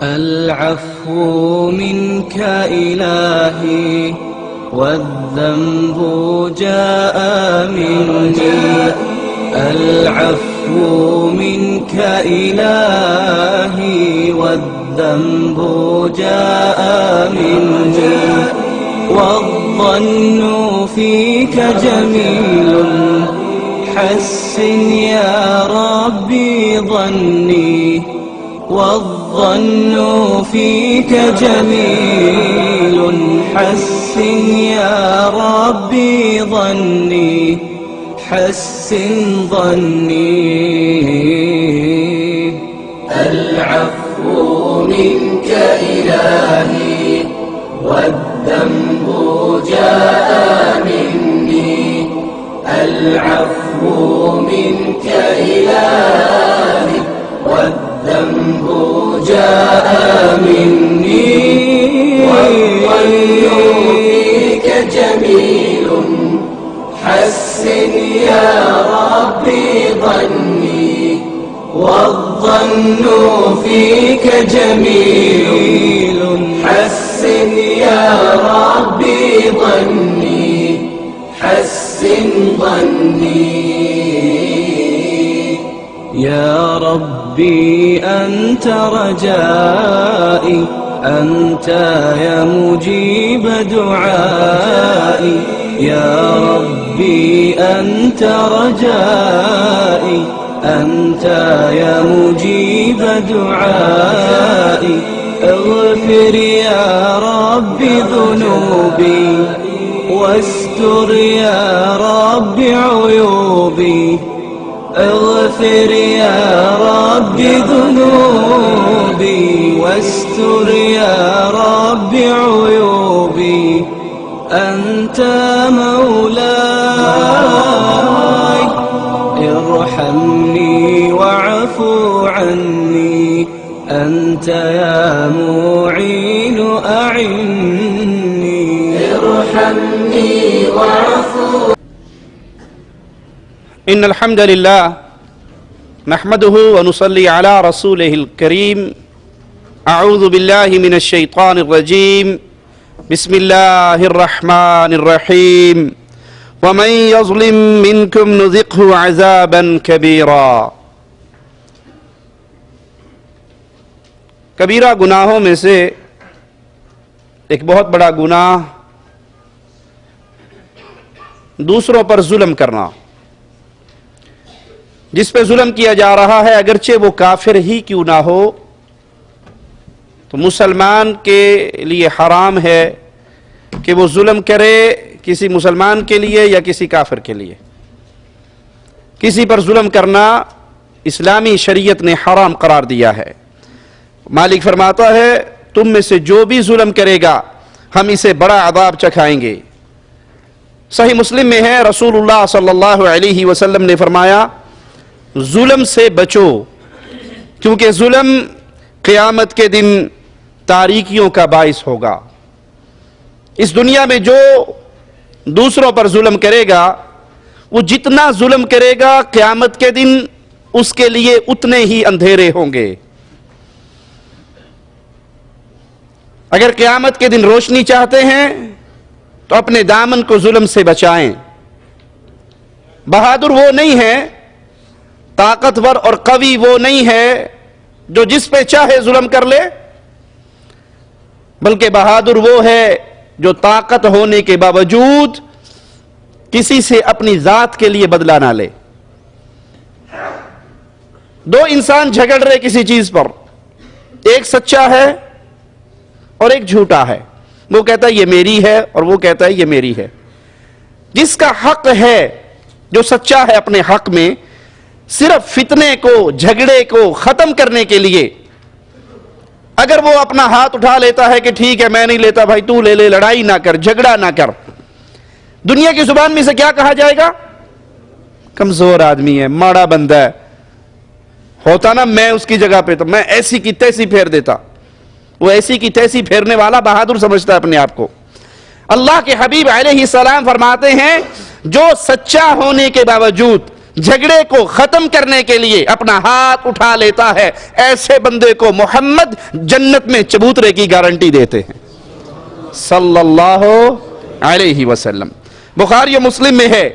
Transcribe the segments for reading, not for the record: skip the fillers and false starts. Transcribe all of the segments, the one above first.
العفو منك إلهي والذنب جاء مني، العفو منك إلهي والذنب جاء مني، والظن فيك جميل حسن يا ربي ظني، والظن فيك جميل حسن يا ربي ظني، حسن ظني. العفو منك إلهي والذنب جاء مني، العفو منك إلهي والذنب جاء مني، والظن فيك جميل حسن يا ربي ظني، والظن فيك جميل حسن يا ربي ظني، حسن ظني. يا ربي أنت رجائي، أنت يا مجيب دعائي، يا ربي أنت رجائي، أنت يا مجيب دعائي، اغفر يا ربي ذنوبي واستر يا ربي عيوبي، اغفر يا رب ذنوبي واستر يا رب عيوبي، أنت مولاي ارحمني واعف عني، أنت يا معين أعني، ارحمني واعف. إن الحمد لله نحمده ونصلي على رسوله الكريم. أعوذ بالله من الشيطان الرجيم. بسم الله الرحمن الرحيم. ومن يظلم منكم نذقه عذابا كبيرا. کبیرہ گناہوں میں سے ایک بہت بڑا گناہ دوسروں پر ظلم کرنا. جس پہ ظلم کیا جا رہا ہے اگرچہ وہ کافر ہی کیوں نہ ہو تو مسلمان کے لیے حرام ہے کہ وہ ظلم کرے کسی مسلمان کے لیے یا کسی کافر کے لیے. کسی پر ظلم کرنا اسلامی شریعت نے حرام قرار دیا ہے. مالک فرماتا ہے تم میں سے جو بھی ظلم کرے گا ہم اسے بڑا عذاب چکھائیں گے. صحیح مسلم میں ہے رسول اللہ صلی اللہ علیہ وسلم نے فرمایا ظلم سے بچو کیونکہ ظلم قیامت کے دن تاریکیوں کا باعث ہوگا. اس دنیا میں جو دوسروں پر ظلم کرے گا وہ جتنا ظلم کرے گا قیامت کے دن اس کے لیے اتنے ہی اندھیرے ہوں گے. اگر قیامت کے دن روشنی چاہتے ہیں تو اپنے دامن کو ظلم سے بچائیں. بہادر وہ نہیں ہے، طاقتور اور قوی وہ نہیں ہے جو جس پہ چاہے ظلم کر لے، بلکہ بہادر وہ ہے جو طاقت ہونے کے باوجود کسی سے اپنی ذات کے لیے بدلہ نہ لے. دو انسان جھگڑ رہے کسی چیز پر، ایک سچا ہے اور ایک جھوٹا ہے. وہ کہتا ہے یہ میری ہے اور وہ کہتا ہے یہ میری ہے. جس کا حق ہے جو سچا ہے اپنے حق میں صرف فتنے کو جھگڑے کو ختم کرنے کے لیے اگر وہ اپنا ہاتھ اٹھا لیتا ہے کہ ٹھیک ہے میں نہیں لیتا بھائی تو لے لے، لڑائی نہ کر، جھگڑا نہ کر، دنیا کی زبان میں سے کیا کہا جائے گا؟ کمزور آدمی ہے، ماڑا بندہ ہے. ہوتا نا میں اس کی جگہ پہ تو میں ایسی کی تیسی پھیر دیتا. وہ ایسی کی تیسی پھیرنے والا بہادر سمجھتا ہے اپنے آپ کو. اللہ کے حبیب علیہ السلام فرماتے ہیں جو سچا ہونے کے باوجود جھگڑے کو ختم کرنے کے لیے اپنا ہاتھ اٹھا لیتا ہے، ایسے بندے کو محمد جنت میں چبوترے کی گارنٹی دیتے ہیں صلی اللہ علیہ وسلم۔ بخاری و مسلم میں ہے،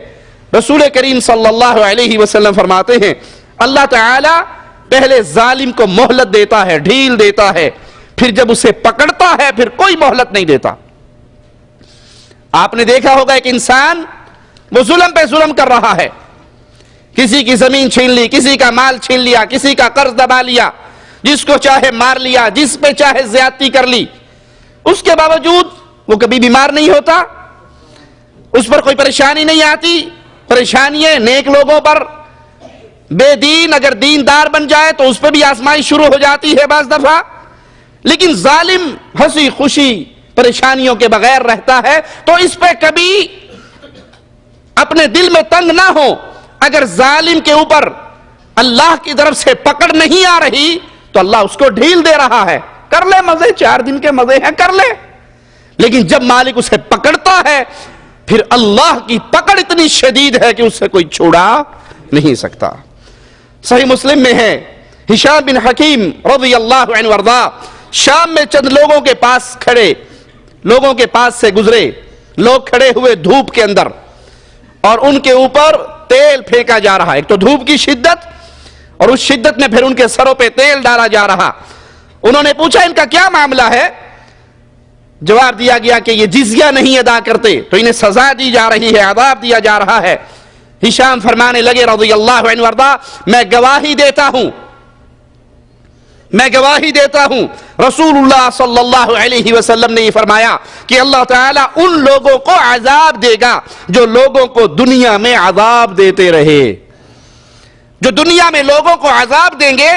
رسول کریم صلی اللہ علیہ وسلم فرماتے ہیں اللہ تعالی پہلے ظالم کو مہلت دیتا ہے، ڈھیل دیتا ہے، پھر جب اسے پکڑتا ہے پھر کوئی مہلت نہیں دیتا۔ آپ نے دیکھا ہوگا ایک انسان وہ ظلم پہ ظلم کر رہا ہے، کسی کی زمین چھین لی، کسی کا مال چھین لیا، کسی کا قرض دبا لیا، جس کو چاہے مار لیا، جس پہ چاہے زیادتی کر لی، اس کے باوجود وہ کبھی بیمار نہیں ہوتا، اس پر کوئی پریشانی نہیں آتی۔ پریشانیاں نیک لوگوں پر، بے دین اگر دیندار بن جائے تو اس پہ بھی آزمائش شروع ہو جاتی ہے بعض دفعہ، لیکن ظالم ہنسی خوشی پریشانیوں کے بغیر رہتا ہے، تو اس پہ کبھی اپنے دل میں تنگ نہ ہو۔ اگر ظالم کے اوپر اللہ کی طرف سے پکڑ نہیں آ رہی تو اللہ اس کو ڈھیل دے رہا ہے، کر لے مزے، 4 دن کے مزے ہیں کر لے، لیکن جب مالک اسے پکڑتا ہے پھر اللہ کی پکڑ اتنی شدید ہے کہ اس سے کوئی چھوڑا نہیں سکتا۔ صحیح مسلم میں ہے، ہشام بن حکیم رضی اللہ عنہ وارضا شام میں چند لوگوں کے پاس کھڑے، لوگوں کے پاس سے گزرے، لوگ کھڑے ہوئے دھوپ کے اندر اور ان کے اوپر تیل پھینکا جا رہا ہے، ایک تو دھوپ کی شدت اور اس شدت میں پھر ان کے سروں پہ تیل ڈالا جا رہا۔ انہوں نے پوچھا ان کا کیا معاملہ ہے؟ جواب دیا گیا کہ یہ جزیہ نہیں ادا کرتے تو انہیں سزا دی جا رہی ہے، عذاب دیا جا رہا ہے۔ ہشام فرمانے لگے رضی اللہ عنہ وارضا میں گواہی دیتا ہوں، میں گواہی دیتا ہوں رسول اللہ صلی اللہ علیہ وسلم نے یہ فرمایا کہ اللہ تعالیٰ ان لوگوں کو عذاب دے گا جو لوگوں کو دنیا میں عذاب دیتے رہے، جو دنیا میں لوگوں کو عذاب دیں گے۔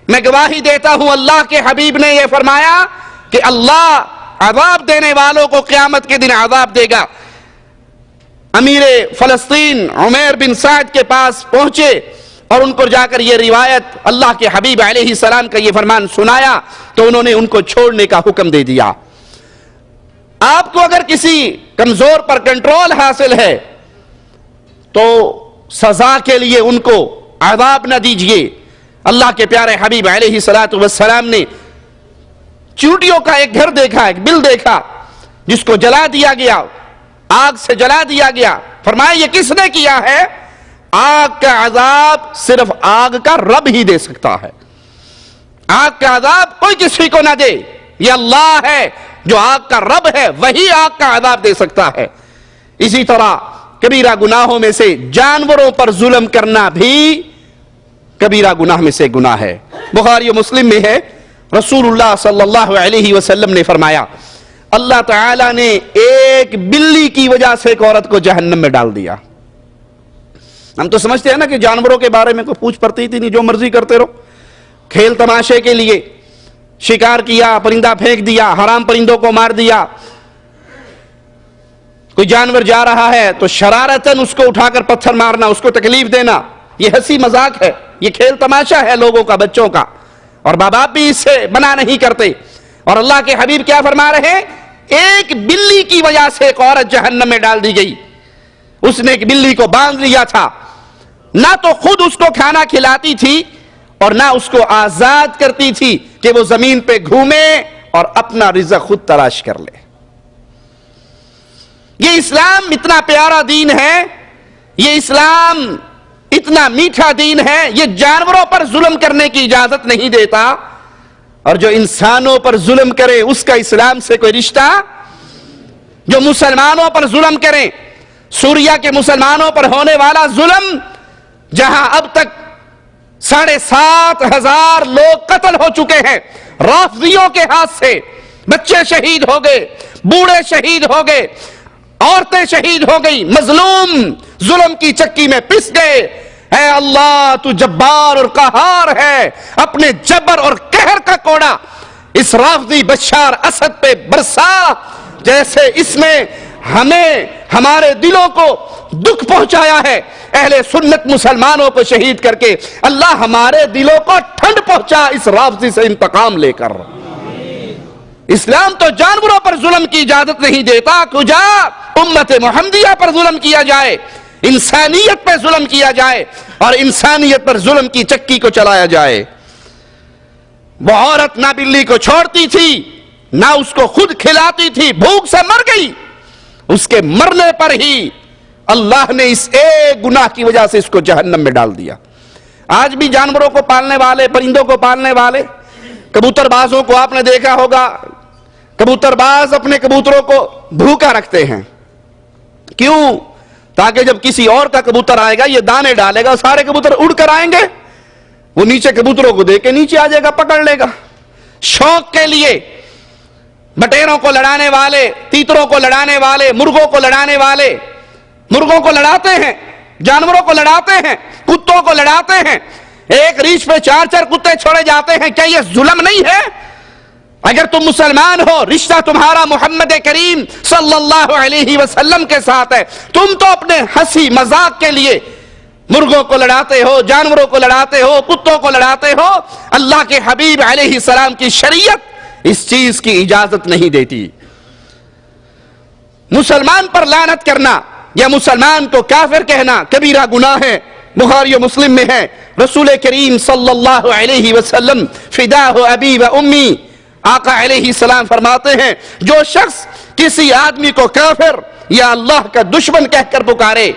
میں گواہی دیتا ہوں اللہ کے حبیب نے یہ فرمایا کہ اللہ عذاب دینے والوں کو قیامت کے دن عذاب دے گا۔ امیر فلسطین عمیر بن سعد کے پاس پہنچے اور ان کو جا کر یہ روایت اللہ کے حبیب علیہ السلام کا یہ فرمان سنایا تو انہوں نے ان کو چھوڑنے کا حکم دے دیا۔ آپ کو اگر کسی کمزور پر کنٹرول حاصل ہے تو سزا کے لیے ان کو عذاب نہ دیجئے۔ اللہ کے پیارے حبیب علیہ السلام نے چیونٹیوں کا ایک گھر دیکھا، ایک بل دیکھا جس کو جلا دیا گیا، آگ سے جلا دیا گیا۔ فرمایا یہ کس نے کیا ہے؟ آگ کا عذاب صرف آگ کا رب ہی دے سکتا ہے، آگ کا عذاب کوئی کسی کو نہ دے، یہ اللہ ہے جو آگ کا رب ہے، وہی آگ کا عذاب دے سکتا ہے۔ اسی طرح کبیرہ گناہوں میں سے جانوروں پر ظلم کرنا بھی کبیرہ گناہ میں سے گناہ ہے۔ بخاری و مسلم میں ہے رسول اللہ صلی اللہ علیہ وسلم نے فرمایا اللہ تعالیٰ نے ایک بلی کی وجہ سے ایک عورت کو جہنم میں ڈال دیا۔ ہم تو سمجھتے ہیں نا کہ جانوروں کے بارے میں کوئی پوچھ پڑتی تھی نہیں، جو مرضی کرتے رہو، کھیل تماشے کے لیے شکار کیا، پرندہ پھینک دیا، حرام پرندوں کو مار دیا، کوئی جانور جا رہا ہے تو شرارتاً اس کو اٹھا کر پتھر مارنا، اس کو تکلیف دینا، یہ ہنسی مذاق ہے، یہ کھیل تماشا ہے لوگوں کا، بچوں کا، اور باپ بھی اس سے منع نہیں کرتے۔ اور اللہ کے حبیب کیا فرما رہے ہیں؟ ایک بلی کی وجہ سے ایک عورت جہنم میں ڈال دی گئی۔ اس نے ایک بلی کو باندھ لیا تھا، نہ تو خود اس کو کھانا کھلاتی تھی اور نہ اس کو آزاد کرتی تھی کہ وہ زمین پہ گھومے اور اپنا رزق خود تلاش کر لے۔ یہ اسلام اتنا پیارا دین ہے، یہ اسلام اتنا میٹھا دین ہے، یہ جانوروں پر ظلم کرنے کی اجازت نہیں دیتا، اور جو انسانوں پر ظلم کرے اس کا اسلام سے کوئی رشتہ، جو مسلمانوں پر ظلم کریں، سوریا کے مسلمانوں پر ہونے والا ظلم جہاں اب تک 7,500 لوگ قتل ہو چکے ہیں رافضیوں کے ہاتھ سے، بچے شہید ہو گئے، بوڑھے شہید ہو گئے، عورتیں شہید ہو گئی، مظلوم ظلم کی چکی میں پس گئے۔ اے اللہ تو جبار اور قہار ہے، اپنے جبر اور قہر کا کوڑا اس رافضی بشار اسد پہ برسا، جیسے اس میں ہمیں ہمارے دلوں کو دکھ پہنچایا ہے۔ اہل سنت مسلمانوں کو شہید کر کے اللہ ہمارے دلوں کو ٹھنڈ پہنچا اس رافضی سے انتقام لے کر۔ اسلام تو جانوروں پر ظلم کی اجازت نہیں دیتا. کجا امت محمدیہ پر ظلم کیا جائے, انسانیت پر ظلم کیا جائے اور انسانیت پر ظلم کی چکی کو چلایا جائے. وہ عورت نہ بلی کو چھوڑتی تھی نہ اس کو خود کھلاتی تھی, بھوک سے مر گئی. اس کے مرنے پر ہی اللہ نے اس ایک گناہ کی وجہ سے اس کو جہنم میں ڈال دیا. آج بھی جانوروں کو پالنے والے, پرندوں کو پالنے والے, کبوتر بازوں کو آپ نے دیکھا ہوگا, کبوتر باز اپنے کبوتروں کو بھوکا رکھتے ہیں. کیوں؟ تاکہ جب کسی اور کا کبوتر آئے گا, یہ دانے ڈالے گا, سارے کبوتر اڑ کر آئیں گے, وہ نیچے کبوتروں کو دیکھ کے نیچے آ جائے گا, پکڑ لے گا. شوق کے لیے بٹیروں کو لڑانے والے, تیتروں کو لڑانے والے, مرغوں کو لڑانے والے, مرغوں کو لڑاتے ہیں, جانوروں کو لڑاتے ہیں, کتوں کو لڑاتے ہیں. ایک ریچھ پہ 4 کتے چھوڑے جاتے ہیں. کیا یہ ظلم نہیں ہے؟ اگر تم مسلمان ہو, رشتہ تمہارا محمد کریم صلی اللہ علیہ وسلم کے ساتھ ہے, تم تو اپنے ہنسی مذاق کے لیے مرغوں کو لڑاتے ہو, جانوروں کو لڑاتے ہو, کتوں کو لڑاتے ہو. اللہ کے حبیب علیہ السلام کی شریعت اس چیز کی اجازت نہیں دیتی. مسلمان پر لعنت کرنا یا مسلمان کو کافر کہنا کبیرہ گناہ ہے. بخاری و مسلم میں ہے, رسول کریم صلی اللہ علیہ وسلم فداہ ابی و امی, آقا علیہ السلام فرماتے ہیں جو شخص کسی آدمی کو کافر یا اللہ کا دشمن کہہ کر پکارے,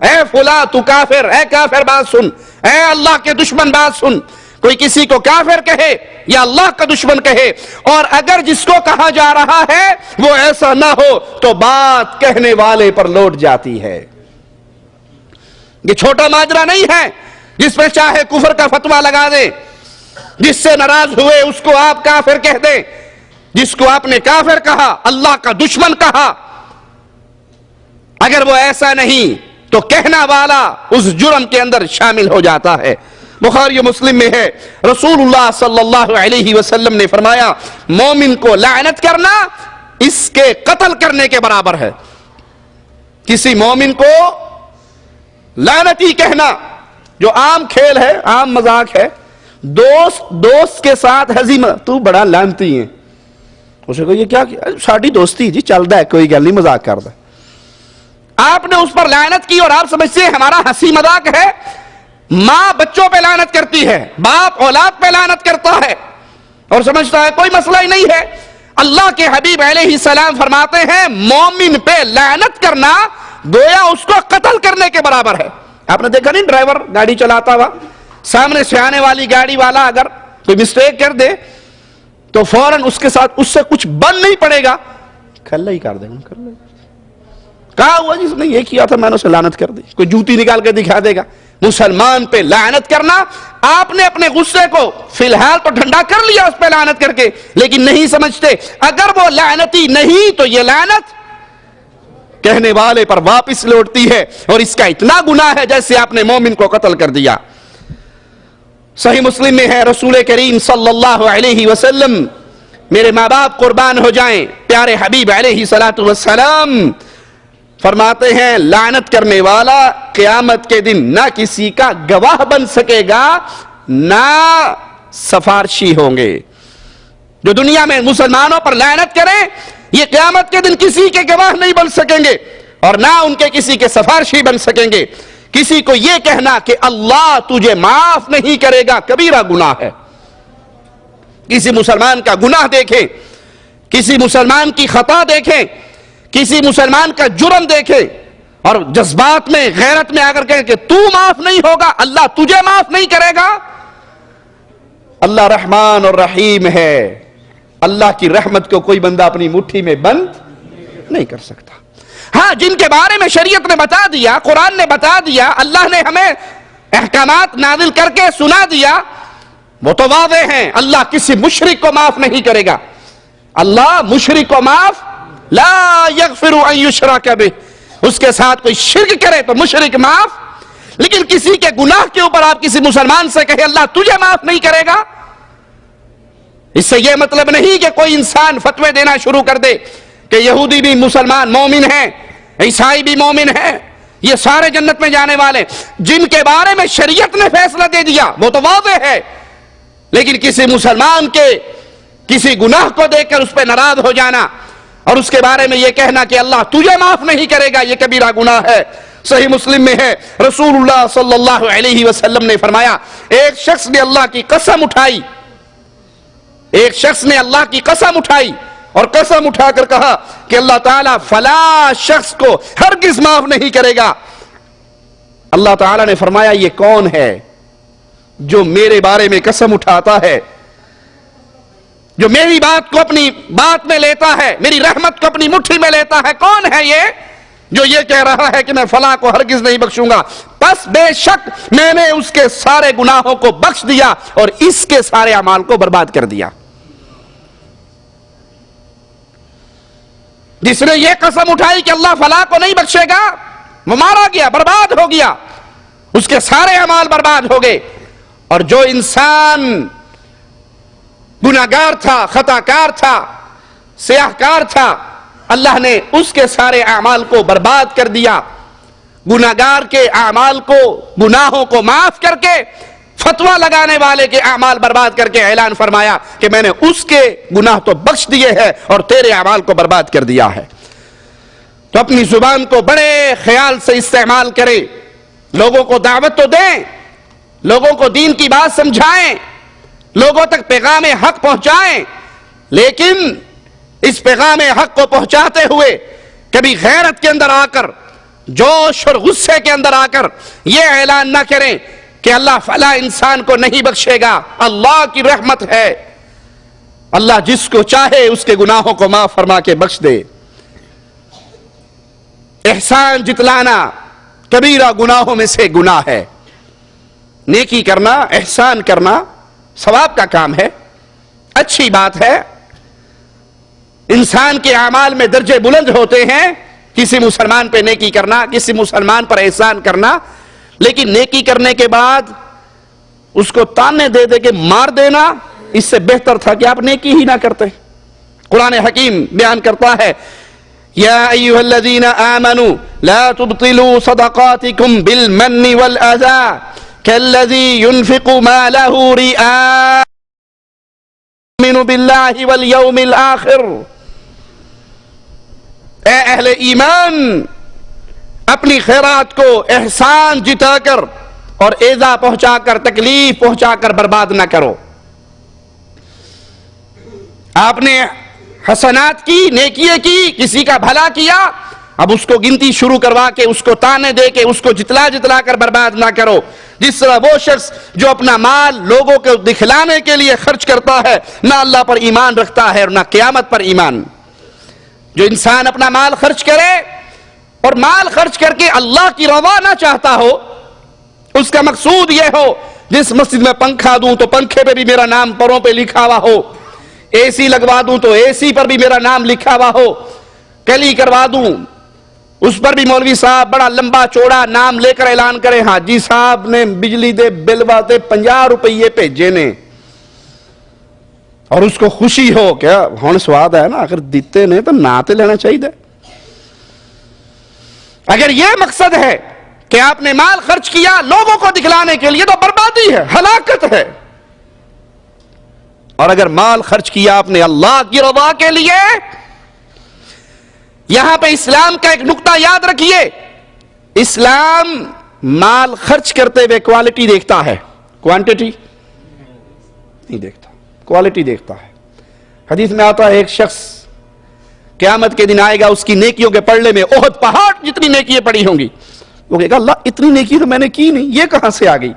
اے فلاں تو کافر, اے کافر بات سن, اے اللہ کے دشمن بات سن. کوئی کسی کو کافر کہے یا اللہ کا دشمن کہے, اور اگر جس کو کہا جا رہا ہے وہ ایسا نہ ہو تو بات کہنے والے پر لوٹ جاتی ہے. یہ چھوٹا ماجرا نہیں ہے جس میں چاہے کفر کا فتویٰ لگا دے, جس سے ناراض ہوئے اس کو آپ کافر کہہ دیں. جس کو آپ نے کافر کہا, اللہ کا دشمن کہا, اگر وہ ایسا نہیں تو کہنا والا اس جرم کے اندر شامل ہو جاتا ہے. بخاری و مسلم میں ہے, رسول اللہ صلی اللہ علیہ وسلم نے فرمایا مومن کو لعنت کرنا اس کے قتل کرنے کے برابر ہے. کسی مومن کو لعنتی کہنا جو عام کھیل ہے, عام مذاق ہے, دوست کے ساتھ ہنسی تو بڑا لعنتی ہے, اسے کہو یہ کیا ساڑی دوستی جی چل دا ہے, کوئی گل نہیں, مذاق کر دا. آپ نے اس پر لعنت کی اور آپ سمجھتے ہیں ہمارا ہنسی مذاق ہے. ماں بچوں پہ لعنت کرتی ہے, باپ اولاد پہ لعنت کرتا ہے اور سمجھتا ہے کوئی مسئلہ ہی نہیں ہے. اللہ کے حبیب علیہ السلام فرماتے ہیں مومن پہ لعنت کرنا گویا اس کو قتل کرنے کے برابر ہے. آپ نے دیکھا نہیں ڈرائیور گاڑی چلاتا ہوا, سامنے سے آنے والی گاڑی والا اگر کوئی مسٹیک کر دے تو فوراً اس کے ساتھ اس سے کچھ بن نہیں پڑے گا, کھلا ہی کر دے گا. کہا ہوا جس نے یہ کیا تھا میں نے اسے لعنت کر دی, کوئی جوتی نکال کے دکھا دے گا. مسلمان پہ لعنت کرنا, آپ نے اپنے غصے کو فی الحال تو ٹھنڈا کر لیا اس پہ لعنت کر کے, لیکن نہیں سمجھتے اگر وہ لعنتی نہیں تو یہ لعنت کہنے والے پر واپس لوٹتی ہے, اور اس کا اتنا گناہ ہے جیسے آپ نے مومن کو قتل کر دیا. صحیح مسلم میں ہے, رسول کریم صلی اللہ علیہ وسلم, میرے ماں باپ قربان ہو جائیں, پیارے حبیب علیہ السلام فرماتے ہیں لعنت کرنے والا قیامت کے دن نہ کسی کا گواہ بن سکے گا نہ سفارشی ہوں گے. جو دنیا میں مسلمانوں پر لعنت کریں یہ قیامت کے دن کسی کے گواہ نہیں بن سکیں گے اور نہ ان کے کسی کے سفارشی بن سکیں گے. کسی کو یہ کہنا کہ اللہ تجھے معاف نہیں کرے گا کبیرہ گناہ ہے. کسی مسلمان کا گناہ دیکھیں, کسی مسلمان کی خطا دیکھیں, کسی مسلمان کا جرم دیکھیں اور جذبات میں غیرت میں آگر کہیں کہ تو معاف نہیں ہوگا, اللہ تجھے معاف نہیں کرے گا. اللہ رحمان اور رحیم ہے, اللہ کی رحمت کو کوئی بندہ اپنی مٹھی میں بند نہیں کر سکتا. ہاں جن کے بارے میں شریعت نے بتا دیا, قرآن نے بتا دیا, اللہ نے ہمیں احکامات نازل کر کے سنا دیا, وہ تو واضح ہیں. اللہ کسی مشرک کو معاف نہیں کرے گا. اللہ مشرک کو معاف لا یغفر ان یشرک بہ, اس کے ساتھ کوئی شرک کرے تو مشرک معاف, لیکن کسی کے گناہ کے اوپر آپ کسی مسلمان سے کہے اللہ تجھے معاف نہیں کرے گا, اس سے یہ مطلب نہیں کہ کوئی انسان فتوے دینا شروع کر دے کہ یہودی بھی مسلمان مومن ہیں, عیسائی بھی مومن ہیں, یہ سارے جنت میں جانے والے. جن کے بارے میں شریعت نے فیصلہ دے دیا وہ تو واضح ہے, لیکن کسی مسلمان کے کسی گناہ کو دیکھ کر اس پہ ناراض ہو جانا اور اس کے بارے میں یہ کہنا کہ اللہ تجھے معاف نہیں کرے گا، یہ کبیرہ گناہ ہے۔ صحیح مسلم میں ہے، رسول اللہ صلی اللہ علیہ وسلم نے فرمایا، ایک شخص نے اللہ کی قسم اٹھائی، ایک شخص نے اللہ کی قسم اٹھائی اور قسم اٹھا کر کہا کہ اللہ تعالیٰ فلاں شخص کو ہرگز معاف نہیں کرے گا۔ اللہ تعالیٰ نے فرمایا یہ کون ہے جو میرے بارے میں قسم اٹھاتا ہے، جو میری بات کو اپنی بات میں لیتا ہے، میری رحمت کو اپنی مٹھی میں لیتا ہے؟ کون ہے یہ جو یہ کہہ رہا ہے کہ میں فلاں کو ہرگز نہیں بخشوں گا؟ پس بے شک میں نے اس کے سارے گناہوں کو بخش دیا اور اس کے سارے اعمال کو برباد کر دیا۔ جس نے یہ قسم اٹھائی کہ اللہ فلاں کو نہیں بخشے گا، وہ مارا گیا، برباد ہو گیا، اس کے سارے اعمال برباد ہو گئے۔ اور جو انسان گناہگار تھا، خطا کار تھا، سیاہ کار تھا، اللہ نے اس کے سارے اعمال کو برباد کر دیا۔ گناہگار کے اعمال کو، گناہوں کو معاف کر کے فتویٰ لگانے والے کے اعمال برباد کر کے اعلان فرمایا کہ میں نے اس کے گناہ تو بخش دیے ہیں اور تیرے اعمال کو برباد کر دیا ہے۔ تو اپنی زبان کو بڑے خیال سے استعمال کریں، لوگوں کو دعوت تو دیں، لوگوں کو دین کی بات سمجھائیں، لوگوں تک پیغام حق پہنچائیں، لیکن اس پیغام حق کو پہنچاتے ہوئے کبھی غیرت کے اندر آ کر، جوش اور غصے کے اندر آ کر یہ اعلان نہ کریں کہ اللہ فلاں انسان کو نہیں بخشے گا۔ اللہ کی رحمت ہے، اللہ جس کو چاہے اس کے گناہوں کو معاف فرما کے بخش دے۔ احسان جتلانا کبیرہ گناہوں میں سے گناہ ہے۔ نیکی کرنا، احسان کرنا ثواب کا کام ہے، اچھی بات ہے، انسان کے اعمال میں درجے بلند ہوتے ہیں، کسی مسلمان پہ نیکی کرنا، کسی مسلمان پر احسان کرنا، لیکن نیکی کرنے کے بعد اس کو تانے دے دے کے مار دینا اس سے بہتر تھا کہ آپ نیکی ہی نہ کرتے۔ قرآن حکیم بیان کرتا ہے، یا ایھا الذین آمنوا لا تبطلوا صدقاتکم بالمن والأذى كالذي ينفق ماله رئاء يؤمن بالله واليوم الآخر۔ اے اہل ایمان، اپنی خیرات کو احسان جتا کر اور ایذا پہنچا کر، تکلیف پہنچا کر برباد نہ کرو۔ آپ نے حسنات کی، نیکیے کی، کسی کا بھلا کیا، اب اس کو گنتی شروع کروا کے، اس کو تانے دے کے، اس کو جتلا جتلا کر برباد نہ کرو۔ جس طرح وہ شخص جو اپنا مال لوگوں کو دکھلانے کے لیے خرچ کرتا ہے، نہ اللہ پر ایمان رکھتا ہے اور نہ قیامت پر ایمان۔ جو انسان اپنا مال خرچ کرے اور مال خرچ کر کے اللہ کی رضا نہ چاہتا ہو، اس کا مقصود یہ ہو جس مسجد میں پنکھا دوں تو پنکھے پہ بھی میرا نام پروں پہ لکھا ہوا ہو، اے سی لگوا دوں تو اے سی پر بھی میرا نام لکھا ہوا ہو، کلی کروا دوں اس پر بھی مولوی صاحب بڑا لمبا چوڑا نام لے کر اعلان کرے، ہاں جی صاحب نے بجلی دے بل واسطے 50 روپیے بھیجے نے، اور اس کو خوشی ہو کہ ہن سواد ہے نا، اگر دیتے نے تو نہ تے لینا چاہیے۔ اگر یہ مقصد ہے کہ آپ نے مال خرچ کیا لوگوں کو دکھلانے کے لیے، تو بربادی ہے، ہلاکت ہے۔ اور اگر مال خرچ کیا آپ نے اللہ کی رضا کے لیے، یہاں پہ اسلام کا ایک نقطہ یاد رکھیے، اسلام مال خرچ کرتے ہوئے کوالٹی دیکھتا ہے، کوانٹٹی نہیں دیکھتا، کوالٹی دیکھتا ہے۔ حدیث میں آتا ہے ایک شخص قیامت کے دن آئے گا، اس کی نیکیوں کے پلڑے میں احد پہاڑ جتنی نیکیاں پڑی ہوں گی، وہ کہے گا اللہ اتنی نیکی تو میں نے کی نہیں، یہ کہاں سے آ گئی؟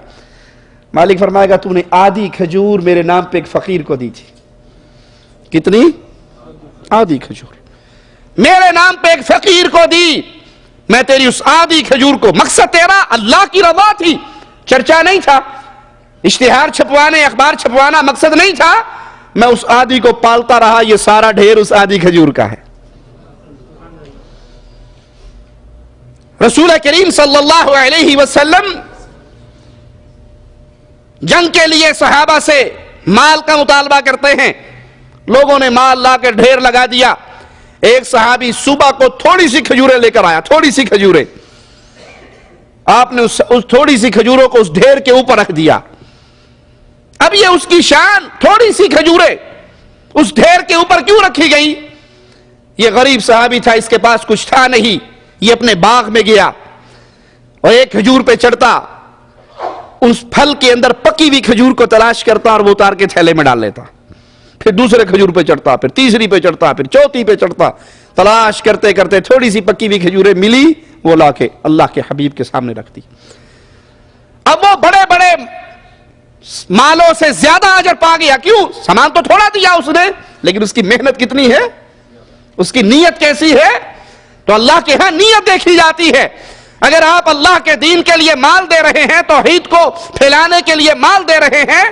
مالک فرمائے گا تو نے آدھی کھجور میرے نام پہ ایک فقیر کو دی تھی۔ کتنی؟ آدھی کھجور میرے نام پہ ایک فقیر کو دی، میں تیری اس آدھی کھجور کو، مقصد تیرا اللہ کی رضا تھی، چرچا نہیں تھا، اشتہار چھپوانے، اخبار چھپوانا مقصد نہیں تھا، میں اس آدھی کو پالتا رہا، یہ سارا ڈھیر اس آدھی کھجور کا ہے۔ رسول کریم صلی اللہ علیہ وسلم جنگ کے لیے صحابہ سے مال کا مطالبہ کرتے ہیں، لوگوں نے مال لا کے ڈھیر لگا دیا، ایک صحابی صبح کو تھوڑی سی کھجوریں لے کر آیا، تھوڑی سی کھجوریں، آپ نے اس تھوڑی سی کھجوروں کو اس ڈھیر کے اوپر رکھ دیا۔ اب یہ اس کی شان، تھوڑی سی کھجوریں، اس ڈھیر کے اوپر کیوں رکھی گئی؟ یہ غریب صحابی تھا، اس کے پاس کچھ تھا نہیں، یہ اپنے باغ میں گیا اور ایک کھجور پہ چڑھتا، اس پھل کے اندر پکی ہوئی کھجور کو تلاش کرتا اور وہ اتار کے تھیلے میں ڈال لیتا، پھر دوسرے کھجور پہ چڑھتا، پھر تیسری پہ چڑھتا، پھر چوتھی پہ چڑھتا، تلاش کرتے کرتے تھوڑی سی پکی ہوئی کھجوریں ملی، وہ لا کے اللہ کے حبیب کے سامنے رکھتی۔ اب وہ بڑے بڑے مالوں سے زیادہ اجر پا گیا، کیوں؟ سامان تو تھوڑا دیا اس نے، لیکن اس کی محنت کتنی ہے، اس کی نیت کیسی ہے؟ تو اللہ کے ہاں نیت دیکھی جاتی ہے۔ اگر آپ اللہ کے دین کے لیے مال دے رہے ہیں، توحید کو پھیلانے کے لیے مال دے رہے ہیں،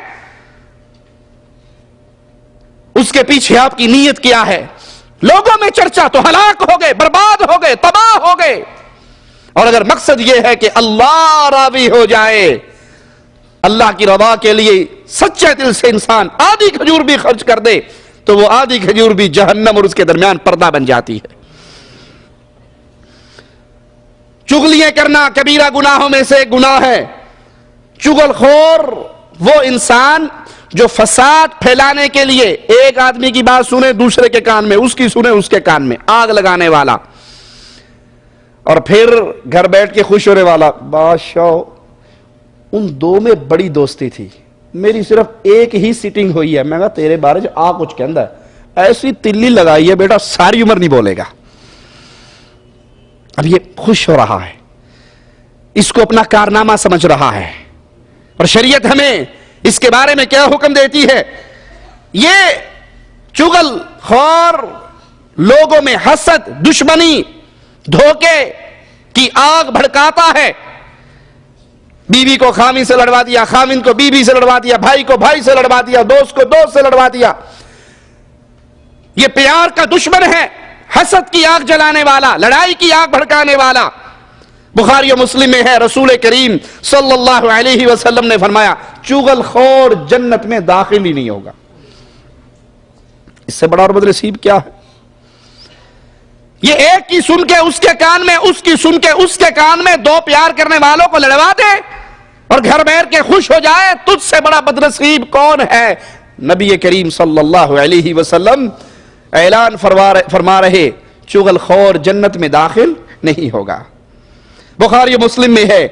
اس کے پیچھے آپ کی نیت کیا ہے؟ لوگوں میں چرچا تو ہلاک ہو گئے، برباد ہو گئے، تباہ ہو گئے۔ اور اگر مقصد یہ ہے کہ اللہ راضی ہو جائے، اللہ کی رضا کے لیے سچے دل سے انسان آدھی کھجور بھی خرچ کر دے تو وہ آدھی کھجور بھی جہنم اور اس کے درمیان پردہ بن جاتی ہے۔ چغلیاں کرنا کبیرہ گناہوں میں سے گناہ ہے۔ چغل خور وہ انسان جو فساد پھیلانے کے لیے ایک آدمی کی بات سنے دوسرے کے کان میں، اس کی سنے اس کے کان میں، آگ لگانے والا، اور پھر گھر بیٹھ کے خوش ہونے والا۔ بادشاہ ان دو میں بڑی دوستی تھی، میری صرف ایک ہی سیٹنگ ہوئی ہے، میں کہا تیرے بارے جو آ کچھ کہندا ہے، ایسی تلی لگائی ہے بیٹا ساری عمر نہیں بولے گا۔ اب یہ خوش ہو رہا ہے، اس کو اپنا کارنامہ سمجھ رہا ہے، اور شریعت ہمیں اس کے بارے میں کیا حکم دیتی ہے؟ یہ چغل خور لوگوں میں حسد، دشمنی، دھوکے کی آگ بھڑکاتا ہے۔ بیوی کو خاوند سے لڑوا دیا، خاوند کو بیوی سے لڑوا دیا، بھائی کو بھائی سے لڑوا دیا، دوست کو دوست سے لڑوا دیا۔ یہ پیار کا دشمن ہے، حسد کی آگ جلانے والا، لڑائی کی آگ بھڑکانے والا۔ بخاری و مسلم میں ہے، رسول کریم صلی اللہ علیہ وسلم نے فرمایا چغل خور جنت میں داخل ہی نہیں ہوگا۔ اس سے بڑا اور بدنصیب کیا ہے؟ یہ ایک کی سن کے اس کے کان میں، اس کی سن کے اس کے کان میں، دو پیار کرنے والوں کو لڑوا دے اور گھر بیٹھ کے خوش ہو جائے، تجھ سے بڑا بدنصیب کون ہے؟ نبی کریم صلی اللہ علیہ وسلم اعلان فرما رہے چغل خور جنت میں داخل نہیں ہوگا۔ بخاری و مسلم میں ہے،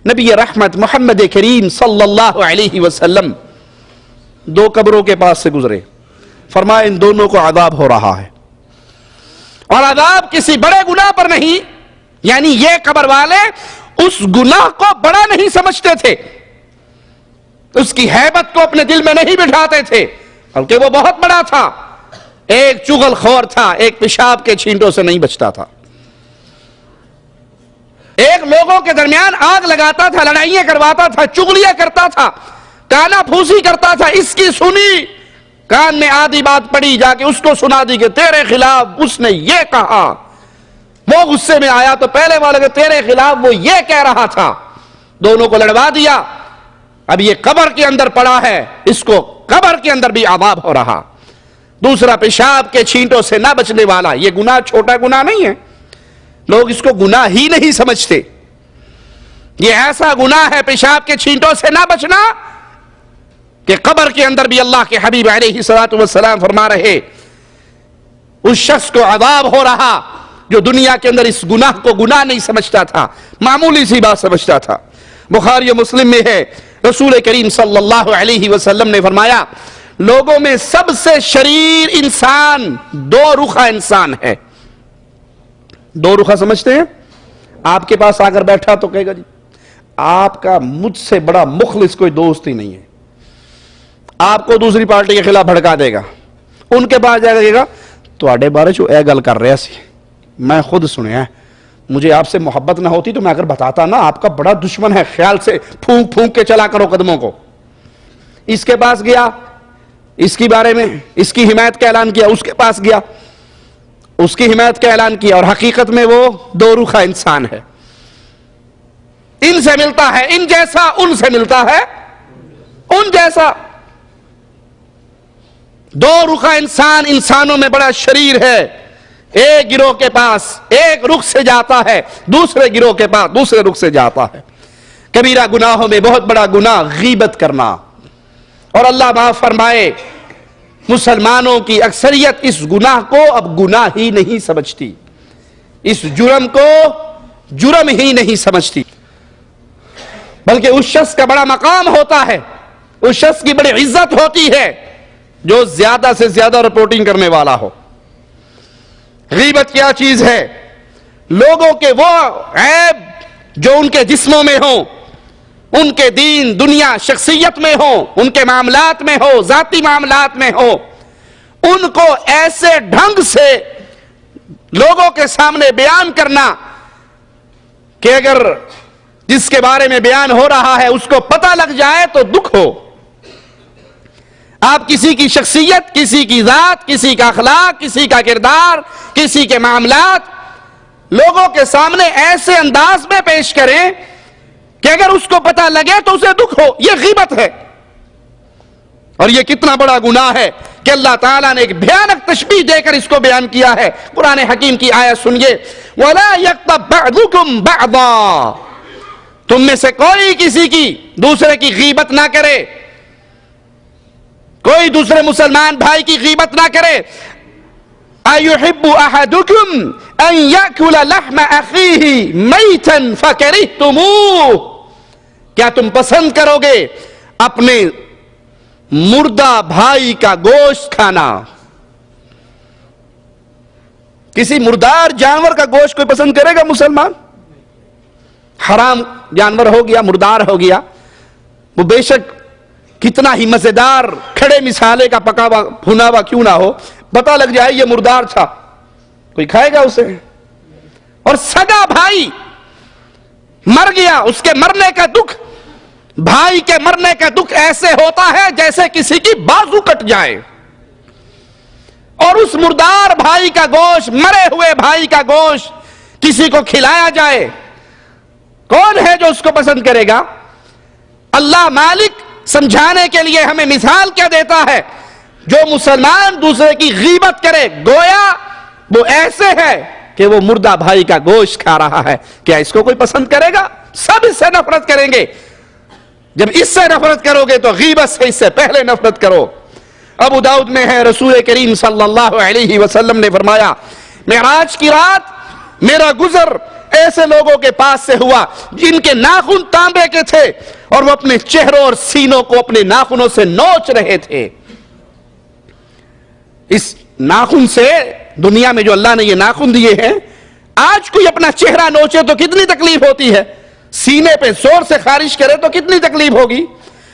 نبی رحمت محمد کریم صلی اللہ علیہ وسلم دو قبروں کے پاس سے گزرے، فرمایا ان دونوں کو عذاب ہو رہا ہے، اور عذاب کسی بڑے گناہ پر نہیں، یعنی یہ قبر والے اس گناہ کو بڑا نہیں سمجھتے تھے، اس کی ہیبت کو اپنے دل میں نہیں بٹھاتے تھے، بلکہ وہ بہت بڑا تھا۔ ایک چغل خور تھا، ایک پیشاب کے چھینٹوں سے نہیں بچتا تھا، ایک لوگوں کے درمیان آگ لگاتا تھا، لڑائیاں کرواتا تھا، چغلیاں کرتا تھا، کانا پھوسی کرتا تھا۔ اس کی سنی، کان میں آدھی بات پڑی، جا کے اس کو سنا دی کہ تیرے خلاف اس نے یہ کہا، وہ غصے میں آیا تو پہلے والے کہ تیرے خلاف وہ یہ کہہ رہا تھا، دونوں کو لڑوا دیا۔ اب یہ قبر کے اندر پڑا ہے، اس کو قبر کے اندر بھی عذاب ہو رہا۔ دوسرا پیشاب کے چھینٹوں سے نہ بچنے والا، یہ گناہ چھوٹا گناہ نہیں ہے، لوگ اس کو گناہ ہی نہیں سمجھتے، یہ ایسا گناہ ہے پیشاب کے چھینٹوں سے نہ بچنا کہ قبر کے اندر بھی اللہ کے حبیب علیہ الصلوۃ والسلام فرما رہے اس شخص کو عذاب ہو رہا جو دنیا کے اندر اس گناہ کو گناہ نہیں سمجھتا تھا، معمولی سی بات سمجھتا تھا۔ بخاری و مسلم میں ہے، رسول کریم صلی اللہ علیہ وسلم نے فرمایا لوگوں میں سب سے شریر انسان دو رخا انسان ہے۔ دو رخا سمجھتے ہیں؟ آپ کے پاس آ کر بیٹھا تو کہے گا جی آپ کا مجھ سے بڑا مخلص کوئی دوست ہی نہیں ہے، آپ کو دوسری پارٹی کے خلاف بھڑکا دے گا، ان کے پاس جائے گا تواڈے بارے چو اے گل کر رہا سی، میں خود سنیا ہے، مجھے آپ سے محبت نہ ہوتی تو میں اگر بتاتا نا آپ کا بڑا دشمن ہے، خیال سے پھونک پھونک کے چلا کرو قدموں کو۔ اس کے پاس گیا، اس کی بارے میں اس کی حمایت کا اعلان کیا، اس کے پاس گیا، اس کی حمایت کا اعلان کیا، اور حقیقت میں وہ دو رخا انسان ہے۔ ان سے ملتا ہے ان جیسا، ان سے ملتا ہے ان جیسا۔ دو رخا انسان انسانوں میں بڑا شریر ہے، ایک گروہ کے پاس ایک رخ سے جاتا ہے، دوسرے گروہ کے پاس دوسرے رخ سے جاتا ہے۔ کبیرہ گناہوں میں بہت بڑا گناہ غیبت کرنا، اور اللہ معاف فرمائے مسلمانوں کی اکثریت اس گناہ کو اب گناہ ہی نہیں سمجھتی، اس جرم کو جرم ہی نہیں سمجھتی، بلکہ اس شخص کا بڑا مقام ہوتا ہے، اس شخص کی بڑی عزت ہوتی ہے جو زیادہ سے زیادہ رپورٹنگ کرنے والا ہو۔ غیبت کیا چیز ہے؟ لوگوں کے وہ عیب جو ان کے جسموں میں ہوں، ان کے دین دنیا شخصیت میں ہو، ان کے معاملات میں ہو، ذاتی معاملات میں ہو، ان کو ایسے ڈھنگ سے لوگوں کے سامنے بیان کرنا کہ اگر جس کے بارے میں بیان ہو رہا ہے اس کو پتہ لگ جائے تو دکھ ہو۔ آپ کسی کی شخصیت، کسی کی ذات، کسی کا اخلاق، کسی کا کردار، کسی کے معاملات لوگوں کے سامنے ایسے انداز میں پیش کریں کہ اگر اس کو پتہ لگے تو اسے دکھ ہو، یہ غیبت ہے۔ اور یہ کتنا بڑا گناہ ہے کہ اللہ تعالیٰ نے ایک بھیانک تشبیہ دے کر اس کو بیان کیا ہے۔ قرآن حکیم کی آیت سنیے، وَلَا يَغْتَبْ بَعْضُكُمْ بَعْضًا، تم میں سے کوئی کسی کی دوسرے کی غیبت نہ کرے، کوئی دوسرے مسلمان بھائی کی غیبت نہ کرے۔ أَيُحِبُّ أَحَدُكُمْ أَن يَأْكُلَ لَحْمَ أَخِيهِ مَيْتًا فَكَرِهْتُمُوهُ، کیا تم پسند کرو گے اپنے مردہ بھائی کا گوشت کھانا؟ کسی مردار جانور کا گوشت کوئی پسند کرے گا مسلمان؟ حرام جانور ہو گیا، مردار ہو گیا، وہ بے شک کتنا ہی مزیدار کھڑے مسالے کا پکا ہوا بھنا ہوا کیوں نہ ہو، پتہ لگ جائے یہ مردار تھا، کوئی کھائے گا اسے؟ اور سگا بھائی مر گیا، اس کے مرنے کا دکھ، بھائی کے مرنے کا دکھ ایسے ہوتا ہے جیسے کسی کی بازو کٹ جائے، اور اس مردار بھائی کا گوشت، مرے ہوئے بھائی کا گوشت کسی کو کھلایا جائے، کون ہے جو اس کو پسند کرے گا؟ اللہ مالک سمجھانے کے لیے ہمیں مثال کیا دیتا ہے؟ جو مسلمان دوسرے کی غیبت کرے گویا وہ ایسے ہے کہ وہ مردہ بھائی کا گوشت کھا رہا ہے۔ کیا اس کو کوئی پسند کرے گا؟ سب اس سے نفرت کریں گے۔ جب اس سے نفرت کرو گے تو غیبت سے اس سے پہلے نفرت کرو۔ ابو داؤد میں ہے، رسول کریم صلی اللہ علیہ وسلم نے فرمایا، معراج کی رات میرا گزر ایسے لوگوں کے پاس سے ہوا جن کے ناخن تانبے کے تھے اور وہ اپنے چہروں اور سینوں کو اپنے ناخنوں سے نوچ رہے تھے۔ اس ناخن سے دنیا میں جو اللہ نے یہ ناخن دیے ہیں، آج کوئی اپنا چہرہ نوچے تو کتنی تکلیف ہوتی ہے، سینے پہ زور سے خارش کرے تو کتنی تکلیف ہوگی۔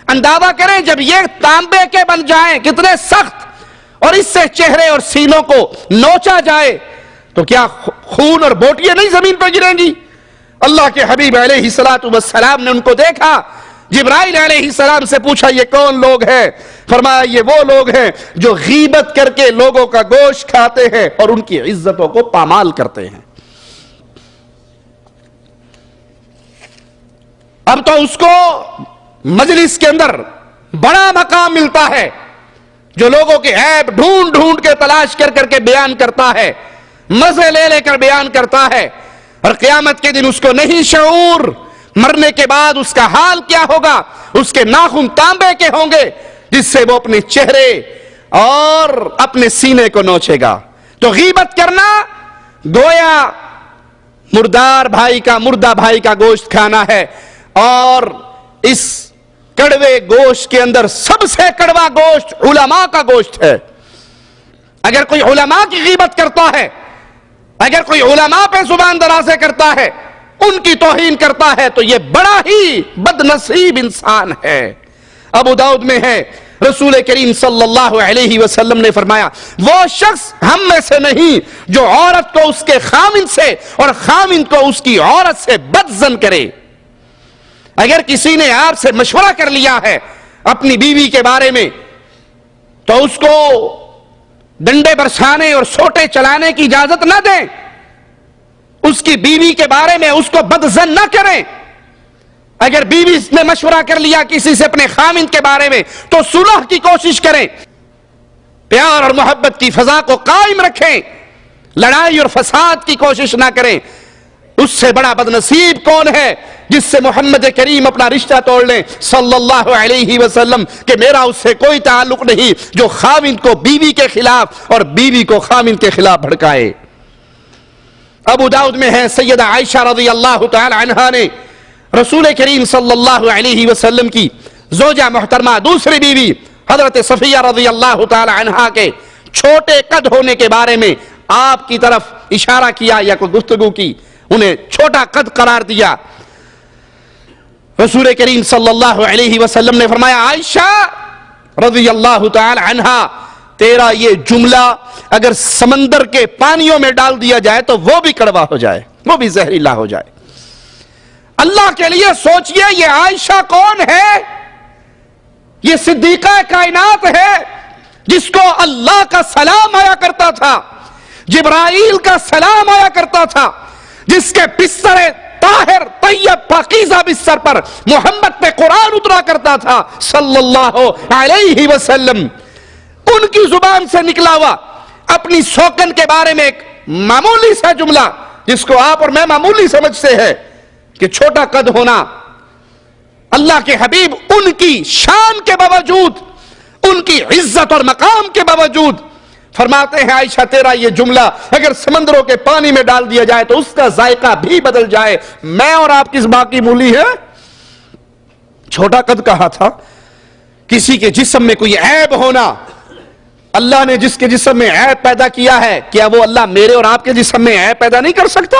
اندازہ کریں جب یہ تانبے کے بن جائیں کتنے سخت، اور اس سے چہرے اور سینوں کو نوچا جائے تو کیا خون اور بوٹیاں نہیں زمین پر گریں گی؟ اللہ کے حبیب علیہ السلام نے ان کو دیکھا، جبرائیل علیہ السلام سے پوچھا یہ کون لوگ ہیں؟ فرمایا یہ وہ لوگ ہیں جو غیبت کر کے لوگوں کا گوشت کھاتے ہیں اور ان کی عزتوں کو پامال کرتے ہیں۔ اب تو اس کو مجلس کے اندر بڑا مقام ملتا ہے، جو لوگوں کے عیب ڈھونڈ ڈھونڈ کے تلاش کر کر کے بیان کرتا ہے، مزے لے لے کر بیان کرتا ہے، اور قیامت کے دن اس کو نہیں شعور مرنے کے بعد اس کا حال کیا ہوگا۔ اس کے ناخن تانبے کے ہوں گے جس سے وہ اپنے چہرے اور اپنے سینے کو نوچے گا۔ تو غیبت کرنا گویا مردار بھائی کا، مردہ بھائی کا گوشت کھانا ہے، اور اس کڑوے گوشت کے اندر سب سے کڑوا گوشت علماء کا گوشت ہے۔ اگر کوئی علماء کی غیبت کرتا ہے، اگر کوئی علماء پہ زبان درازیں کرتا ہے، ان کی توہین کرتا ہے، تو یہ بڑا ہی بد نصیب انسان ہے۔ ابو داؤد میں ہے، رسول کریم صلی اللہ علیہ وسلم نے فرمایا، وہ شخص ہم میں سے نہیں جو عورت کو اس کے خامن سے اور خامن کو اس کی عورت سے بد ظن کرے۔ اگر کسی نے آپ سے مشورہ کر لیا ہے اپنی بیوی کے بارے میں تو اس کو ڈنڈے برسانے اور سوٹے چلانے کی اجازت نہ دیں، اس کی بیوی کے بارے میں اس کو بد ظن نہ کریں۔ اگر بیوی نے مشورہ کر لیا کسی سے اپنے خامن کے بارے میں تو صلح کی کوشش کریں، پیار اور محبت کی فضا کو قائم رکھیں، لڑائی اور فساد کی کوشش نہ کریں۔ اس سے بڑا بدنصیب کون ہے جس سے محمد کریم اپنا رشتہ توڑ لیں صلی اللہ علیہ وسلم کہ میرا اس سے کوئی تعلق نہیں، جو خاوند کو بیوی کے خلاف اور بیوی کو خاوند کے خلاف بھڑکائے۔ ابو داؤد میں ہے سیدہ عائشہ رضی اللہ تعالی عنہا نے رسول کریم صلی اللہ علیہ وسلم کی زوجہ محترمہ دوسری بیوی حضرت صفیہ رضی اللہ تعالی عنہا کے چھوٹے قد ہونے کے بارے میں آپ کی طرف اشارہ کیا یا کوئی گفتگو کی، انہیں چھوٹا قد قرار دیا۔ رسول کریم صلی اللہ علیہ وسلم نے فرمایا عائشہ رضی اللہ تعالی عنہا تیرا یہ جملہ اگر سمندر کے پانیوں میں ڈال دیا جائے تو وہ بھی کڑوا ہو جائے، وہ بھی زہریلا ہو جائے۔ اللہ کے لیے سوچئے یہ عائشہ کون ہے؟ یہ صدیقہ کائنات ہے جس کو اللہ کا سلام آیا کرتا تھا، جبرائیل کا سلام آیا کرتا تھا، جس کے بستر طاہر طیب پاکیزہ بستر پر محمد پہ قرآن اترا کرتا تھا صلی اللہ علیہ وسلم۔ ان کی زبان سے نکلا ہوا اپنی سوکن کے بارے میں ایک معمولی سا جملہ جس کو آپ اور میں معمولی سمجھتے ہیں کہ چھوٹا قد ہونا، اللہ کے حبیب ان کی شان کے باوجود، ان کی عزت اور مقام کے باوجود فرماتے ہیں عائشہ تیرا یہ جملہ اگر سمندروں کے پانی میں ڈال دیا جائے تو اس کا ذائقہ بھی بدل جائے۔ میں اور آپ کس باقی مولی ہے؟ چھوٹا قد کہا تھا، کسی کے جسم میں کوئی عیب ہونا، اللہ نے جس کے جسم میں عیب پیدا کیا ہے کیا وہ اللہ میرے اور آپ کے جسم میں عیب پیدا نہیں کر سکتا؟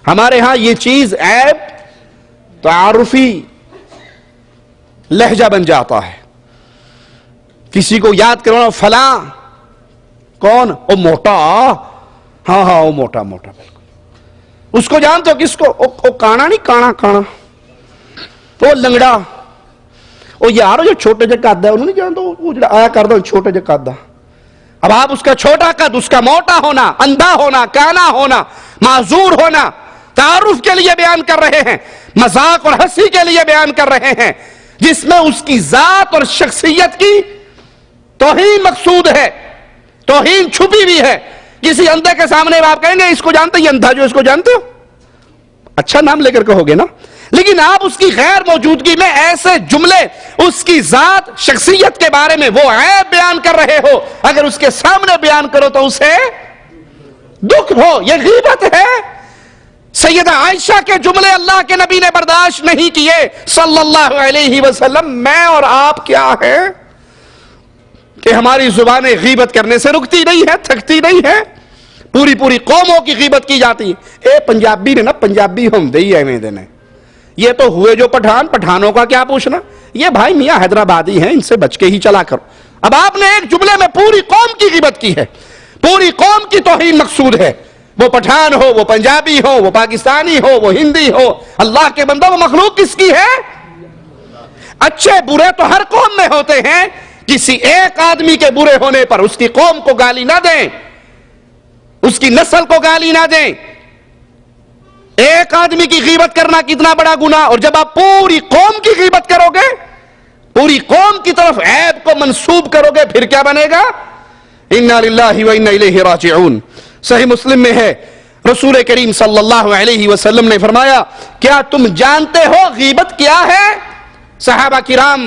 ہمارے ہاں یہ چیز عیب تعارفی لہجہ بن جاتا ہے۔ کسی کو یاد کرو فلاں کون؟ او موٹا، ہاں ہاں او موٹا موٹا، بالکل اس کو جانتے ہو؟ کس کو؟ او کانا نہیں، کانا کانا، وہ لنگڑا، او یار جو چھوٹے جے قد ہے انہوں نہیں جانتے وہ جڑا آیا کر دو چھوٹے جے قد۔ اب آپ اس کا چھوٹا قد، اس کا موٹا ہونا، اندھا ہونا، کانا ہونا، معذور ہونا تعارف کے لیے بیان کر رہے ہیں، مذاق اور ہنسی کے لیے بیان کر رہے ہیں، جس میں اس کی ذات اور شخصیت کی توہین مقصود ہے، توہین چھپی بھی ہے۔ کسی اندھے کے سامنے آپ کہیں گے اس کو جانتے؟ یہ اندھا جو اس کو جانتے ہو؟ اچھا نام لے کر کہو گے نا، لیکن آپ اس کی غیر موجودگی میں ایسے جملے اس کی ذات شخصیت کے بارے میں وہ عیب بیان کر رہے ہو، اگر اس کے سامنے بیان کرو تو اسے دکھ ہو، یہ غیبت ہے۔ سیدہ عائشہ کے جملے اللہ کے نبی نے برداشت نہیں کیے صلی اللہ علیہ وسلم۔ میں اور آپ کیا ہے کہ ہماری زبانیں غیبت کرنے سے رکتی نہیں ہے، تھکتی نہیں ہے، پوری پوری قوموں کی غیبت کی جاتی ہے۔ اے پنجابی نے نا، پنجابی ہم دئی ایویں دینے، یہ تو ہوئے جو پٹھان، پٹھانوں کا کیا پوچھنا، یہ بھائی میاں حیدرآبادی ہیں، ان سے بچ کے ہی چلا کرو۔ اب آپ نے ایک جملے میں پوری قوم کی غیبت کی ہے، پوری قوم کی توہین مقصود ہے، وہ پٹھان ہو، وہ پنجابی ہو، وہ پاکستانی ہو، وہ ہندی ہو، اللہ کے بندہ وہ مخلوق کس کی ہے؟ اچھے برے تو ہر قوم میں ہوتے ہیں، کسی ایک آدمی کے برے ہونے پر اس کی قوم کو گالی نہ دیں، اس کی نسل کو گالی نہ دیں۔ ایک آدمی کی غیبت کرنا کتنا بڑا گناہ، اور جب آپ پوری قوم کی غیبت کرو گے، پوری قوم کی طرف عیب کو منسوب کرو گے، پھر کیا بنے گا؟ انا للہ و انا الیہ راجعون۔ صحیح مسلم میں ہے رسول کریم صلی اللہ علیہ وسلم نے فرمایا کیا تم جانتے ہو غیبت کیا ہے؟ صحابہ کرام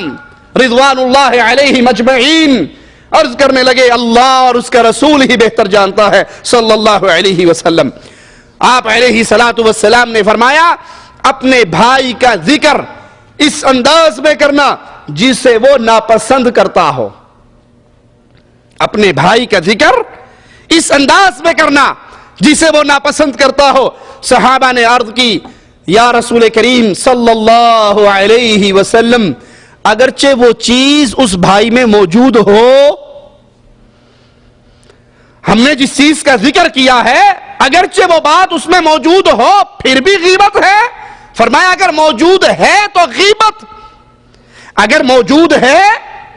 رضوان اللہ علیہ مجمعین عرض کرنے لگے اللہ اور اس کا رسول ہی بہتر جانتا ہے صلی اللہ علیہ وسلم۔ آپ علیہ الصلوۃ والسلام نے فرمایا اپنے بھائی کا ذکر اس انداز میں کرنا جسے وہ ناپسند کرتا ہو، اپنے بھائی کا ذکر اس انداز میں کرنا جسے وہ ناپسند کرتا ہو۔ صحابہ نے عرض کی یا رسول کریم صلی اللہ علیہ وسلم اگرچہ وہ چیز اس بھائی میں موجود ہو، ہم نے جس چیز کا ذکر کیا ہے اگرچہ وہ بات اس میں موجود ہو پھر بھی غیبت ہے؟ فرمایا اگر موجود ہے تو غیبت، اگر موجود ہے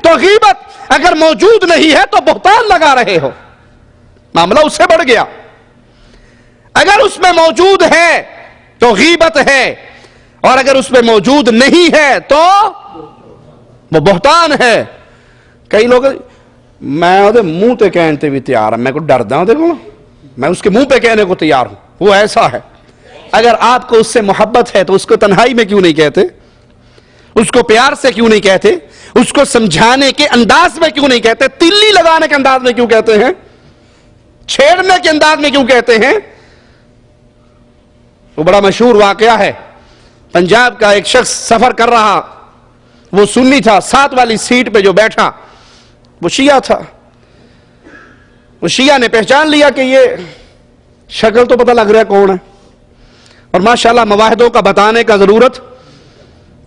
تو غیبت، اگر موجود نہیں ہے تو بہتان لگا رہے ہو۔ معاملہ اس سے بڑھ گیا، اگر اس میں موجود ہے تو غیبت ہے، اور اگر اس میں موجود نہیں ہے تو وہ بہتان ہے۔ کئی لوگ میں وہ منہ تے کہنے بھی تیار ہوں، میں کو ڈردا ہوں، دیکھو میں اس کے منہ پہ کہنے کو تیار ہوں، وہ ایسا ہے اگر آپ کو اس سے محبت ہے تو اس کو تنہائی میں کیوں نہیں کہتے؟ اس کو پیار سے کیوں نہیں کہتے؟ اس کو سمجھانے کے انداز میں کیوں نہیں کہتے؟ تلی لگانے کے انداز میں کیوں کہتے ہیں؟ چھیڑنے کے انداز میں کیوں کہتے ہیں؟ وہ بڑا مشہور واقعہ ہے، پنجاب کا ایک شخص سفر کر رہا، وہ سنی تھا، 7 والی سیٹ پہ جو بیٹھا وہ شیعہ تھا۔ وہ شیعہ نے پہچان لیا کہ یہ شکل تو پتہ لگ رہا ہے کون ہے، اور ماشاءاللہ مواحدوں کا بتانے کا ضرورت،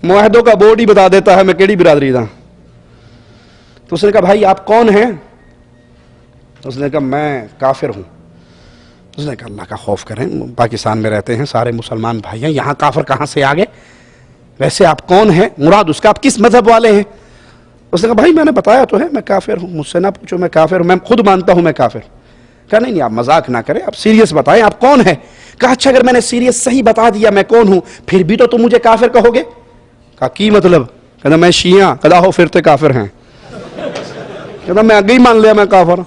مواحدوں کا بورڈ ہی بتا دیتا ہے میں کیڑی برادری دا۔ تو اس نے کہا بھائی آپ کون ہیں؟ اس نے کہا میں کافر ہوں۔ اس نے کہا اللہ کا خوف کریں، پاکستان میں رہتے ہیں، سارے مسلمان بھائی ہیں، یہاں کافر کہاں سے آگے؟ ویسے آپ کون ہیں؟ مراد اس کا آپ کس مذہب والے ہیں؟ اس نے کہا بھائی میں نے بتایا تو ہے میں کافر ہوں، مجھ سے نہ پوچھو میں کافر ہوں، میں خود مانتا ہوں میں کافر۔ کہا نہیں آپ مذاق نہ کریں، آپ سیریس بتائیں آپ کون ہیں؟ کہا اچھا اگر میں نے سیریس صحیح بتا دیا میں کون ہوں پھر بھی تو تم مجھے کافر کہو گے؟ کہا کی مطلب؟ کہا میں شیعہ۔ کہا ہو پھر تے کافر ہیں۔ کہا میں آگے ہی مان لیا میں کافر،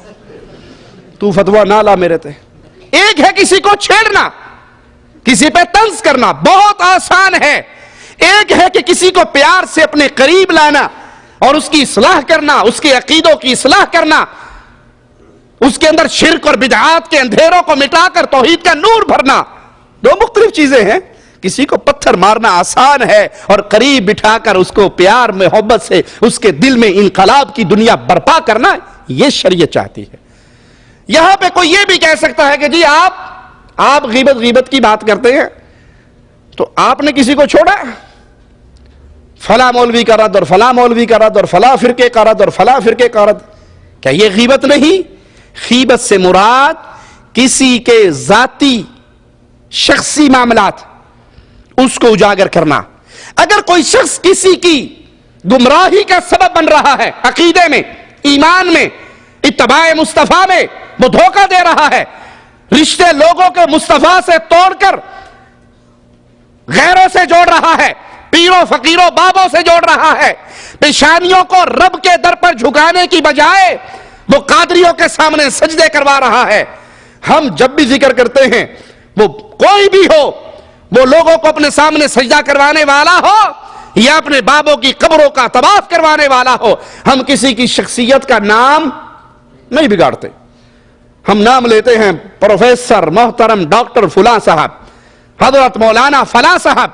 تو فتویٰ نہ لا میرے تے۔ ایک ہے کسی کو چھیڑنا، کسی پہ طنز کرنا بہت آسان ہے، ایک ہے کہ کسی کو پیار سے اپنے قریب لانا اور اس کی اصلاح کرنا، اس کے عقیدوں کی اصلاح کرنا، اس کے اندر شرک اور بدعات کے اندھیروں کو مٹا کر توحید کا نور بھرنا، دو مختلف چیزیں ہیں۔ کسی کو پتھر مارنا آسان ہے اور قریب بٹھا کر اس کو پیار محبت سے اس کے دل میں انقلاب کی دنیا برپا کرنا، یہ شریعت چاہتی ہے۔ یہاں پہ کوئی یہ بھی کہہ سکتا ہے کہ جی آپ غیبت کی بات کرتے ہیں تو آپ نے کسی کو چھوڑا؟ فلاں مولوی کا رد اور فلاں مولوی کا رد اور فلاں فرقے کا رد اور فلاں فرقے کا رد، کیا یہ غیبت نہیں؟ غیبت سے مراد کسی کے ذاتی شخصی معاملات اس کو اجاگر کرنا۔ اگر کوئی شخص کسی کی گمراہی کا سبب بن رہا ہے، عقیدے میں، ایمان میں، اتباع مصطفیٰ میں وہ دھوکہ دے رہا ہے، رشتے لوگوں کے مصطفیٰ سے توڑ کر غیروں سے جوڑ رہا ہے، پیروں فقیروں بابوں سے جوڑ رہا ہے، پیشانیوں کو رب کے در پر جھکانے کی بجائے وہ قادریوں کے سامنے سجدے کروا رہا ہے، ہم جب بھی ذکر کرتے ہیں وہ کوئی بھی ہو، وہ لوگوں کو اپنے سامنے سجدہ کروانے والا ہو یا اپنے بابوں کی قبروں کا طواف کروانے والا ہو، ہم کسی کی شخصیت کا نام نہیں بگاڑتے۔ ہم نام لیتے ہیں پروفیسر محترم ڈاکٹر فلاں صاحب، حضرت مولانا فلاں صاحب،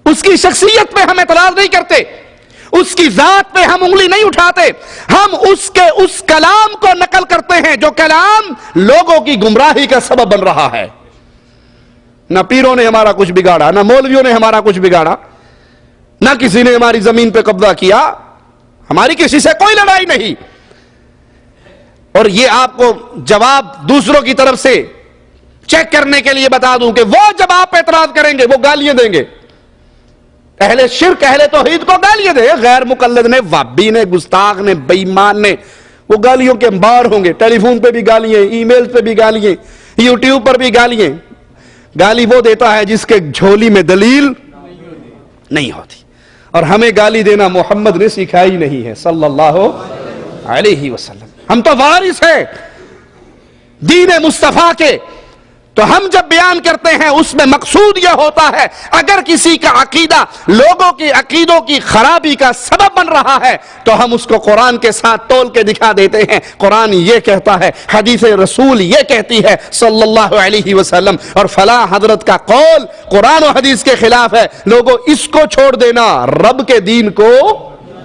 اس کی شخصیت پہ ہم اعتراض نہیں کرتے، اس کی ذات پہ ہم انگلی نہیں اٹھاتے، ہم اس کلام کو نقل کرتے ہیں جو کلام لوگوں کی گمراہی کا سبب بن رہا ہے۔ نہ پیروں نے ہمارا کچھ بگاڑا، نہ مولویوں نے ہمارا کچھ بگاڑا، نہ کسی نے ہماری زمین پہ قبضہ کیا، ہماری کسی سے کوئی لڑائی نہیں۔ اور یہ آپ کو جواب دوسروں کی طرف سے چیک کرنے کے لیے بتا دوں کہ وہ جب آپ اعتراض کریں گے وہ گالیاں دیں گے، اہل شرک اہل توحید کو گالیاں دیں گے، غیر مقلد نے، وابی نے، گستاخ نے، بے ایمان نے، وہ گالیوں کے انبار ہوں گے، ٹیلی فون پہ بھی گالیاں، ای میل پہ بھی گالیاں، یوٹیوب پر بھی گالیاں۔ گالی وہ دیتا ہے جس کے جھولی میں دلیل نہیں ہوتی، اور ہمیں گالی دینا محمد نے سکھائی نہیں ہے صلی اللہ علیہ وسلم۔ ہم تو وارث ہیں دین مصطفیٰ کے، تو ہم جب بیان کرتے ہیں اس میں مقصود یہ ہوتا ہے اگر کسی کا عقیدہ لوگوں کی عقیدوں کی خرابی کا سبب بن رہا ہے تو ہم اس کو قرآن کے ساتھ تول کے دکھا دیتے ہیں، قرآن یہ کہتا ہے، حدیث رسول یہ کہتی ہے صلی اللہ علیہ وسلم، اور فلاں حضرت کا قول قرآن و حدیث کے خلاف ہے، لوگوں اس کو چھوڑ دینا، رب کے دین کو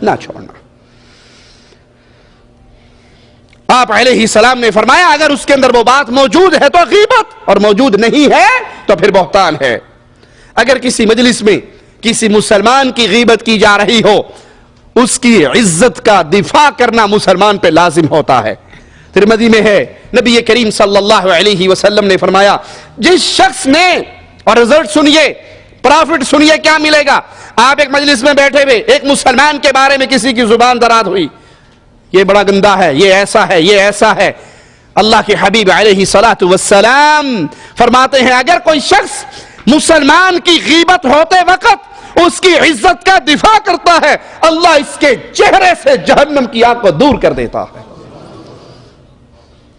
نہ چھوڑنا۔ آپ علیہ السلام نے فرمایا اگر اس کے اندر وہ بات موجود ہے تو غیبت، اور موجود نہیں ہے تو پھر بہتان ہے۔ اگر کسی مجلس میں کسی مسلمان کی غیبت کی جا رہی ہو، اس کی عزت کا دفاع کرنا مسلمان پہ لازم ہوتا ہے۔ ترمذی میں ہے، نبی کریم صلی اللہ علیہ وسلم نے فرمایا جس شخص نے، اور رزلٹ سنیے، پرافٹ سنیے کیا ملے گا، آپ ایک مجلس میں بیٹھے ہوئے ایک مسلمان کے بارے میں کسی کی زبان درات ہوئی، یہ بڑا گندا ہے، یہ ایسا ہے، یہ ایسا ہے، اللہ کے حبیب علیہ الصلاۃ والسلام فرماتے ہیں اگر کوئی شخص مسلمان کی غیبت ہوتے وقت اس کی عزت کا دفاع کرتا ہے، اللہ اس کے چہرے سے جہنم کی آگ کو دور کر دیتا ہے۔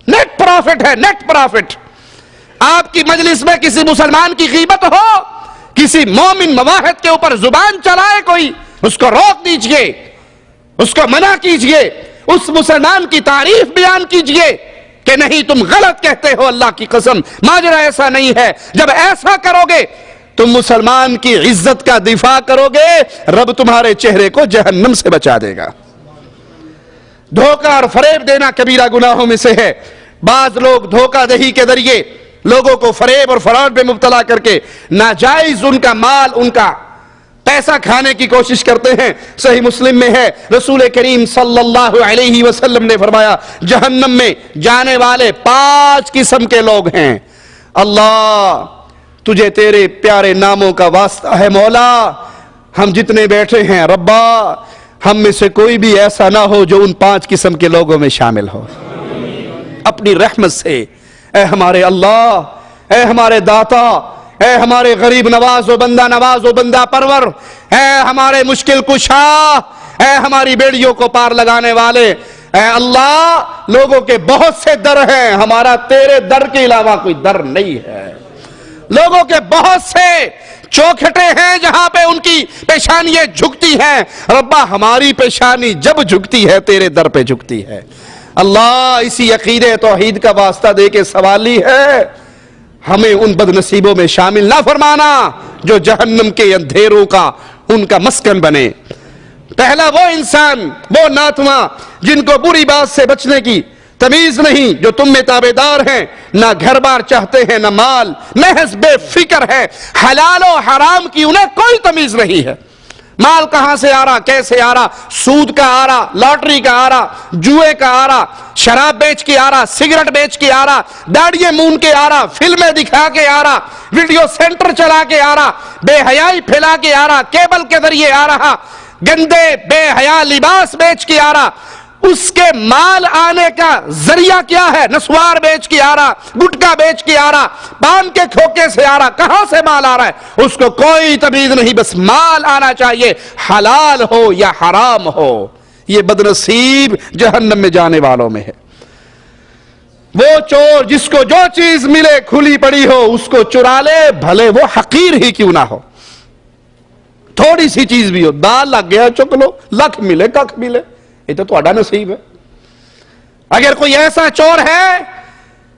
نیٹ پرافٹ ہے، نیٹ پرافٹ۔ آپ کی مجلس میں کسی مسلمان کی غیبت ہو، کسی مومن مواحد کے اوپر زبان چلائے کوئی، اس کو روک دیجئے، اس کو منع کیجئے، اس مسلمان کی تعریف بیان کیجئے کہ نہیں تم غلط کہتے ہو، اللہ کی قسم ماجرا ایسا نہیں ہے۔ جب ایسا کرو گے تم مسلمان کی عزت کا دفاع کرو گے، رب تمہارے چہرے کو جہنم سے بچا دے گا۔ دھوکہ اور فریب دینا کبیرہ گناہوں میں سے ہے۔ بعض لوگ دھوکہ دہی کے ذریعے لوگوں کو فریب اور فراڈ میں مبتلا کر کے ناجائز ان کا مال، ان کا پیسہ کھانے کی کوشش کرتے ہیں۔ صحیح مسلم میں ہے، رسول کریم صلی اللہ علیہ وسلم نے فرمایا جہنم میں جانے والے 5 قسم کے لوگ ہیں۔ اللہ تجھے تیرے پیارے ناموں کا واسطہ ہے مولا، ہم جتنے بیٹھے ہیں ربا ہم میں سے کوئی بھی ایسا نہ ہو جو ان 5 قسم کے لوگوں میں شامل ہو۔ اپنی رحمت سے اے ہمارے اللہ، اے ہمارے داتا، اے ہمارے غریب نواز و بندہ پرور، اے ہمارے مشکل کشا، اے ہماری بیڑیوں کو پار لگانے والے، اے اللہ لوگوں کے بہت سے در ہیں، ہمارا تیرے در کے علاوہ کوئی در نہیں ہے۔ لوگوں کے بہت سے چوکھٹے ہیں جہاں پہ ان کی پیشانیاں جھکتی ہیں، ربا ہماری پیشانی جب جھکتی ہے تیرے در پہ جھکتی ہے۔ اللہ اسی عقیدے توحید کا واسطہ دے کے سوالی ہے ہمیں ان بد نصیبوں میں شامل نہ فرمانا جو جہنم کے اندھیروں کا ان کا مسکن بنے۔ پہلا وہ انسان، وہ ناتواں جن کو بری بات سے بچنے کی تمیز نہیں، جو تم میں تابعدار ہیں، نہ گھر بار چاہتے ہیں نہ مال، محض بے فکر ہے، حلال و حرام کی انہیں کوئی تمیز نہیں ہے۔ مال کہاں سے آ رہا، کیسے آ رہا، سود کا آ رہا، لاٹری کا آ رہا، جوئے کا آ رہا، شراب بیچ کے آ رہا، سگریٹ بیچ کے آ رہا، داڑھیاں مون کے آ رہا، فلمیں دکھا کے آ رہا، ویڈیو سینٹر چلا کے آ رہا، بے حیائی پھیلا کے آ رہا، کیبل کے ذریعے آ رہا، گندے بے حیا لباس بیچ کے آ رہا۔ اس کے مال آنے کا ذریعہ کیا ہے؟ نسوار بیچ کے آ رہا، گٹکا بیچ کے آ رہا، پان کے کھوکے سے آ رہا، کہاں سے مال آ رہا ہے اس کو کوئی تمیز نہیں، بس مال آنا چاہیے، حلال ہو یا حرام ہو۔ یہ بدنصیب جہنم میں جانے والوں میں ہے۔ وہ چور جس کو جو چیز ملے کھلی پڑی ہو اس کو چرا لے، بھلے وہ حقیر ہی کیوں نہ ہو، تھوڑی سی چیز بھی ہو، دال لگ گیا چک لو، لکھ ملے ککھ ملے، یہ تو تہاڈا نصیب ہے۔ اگر کوئی ایسا چور ہے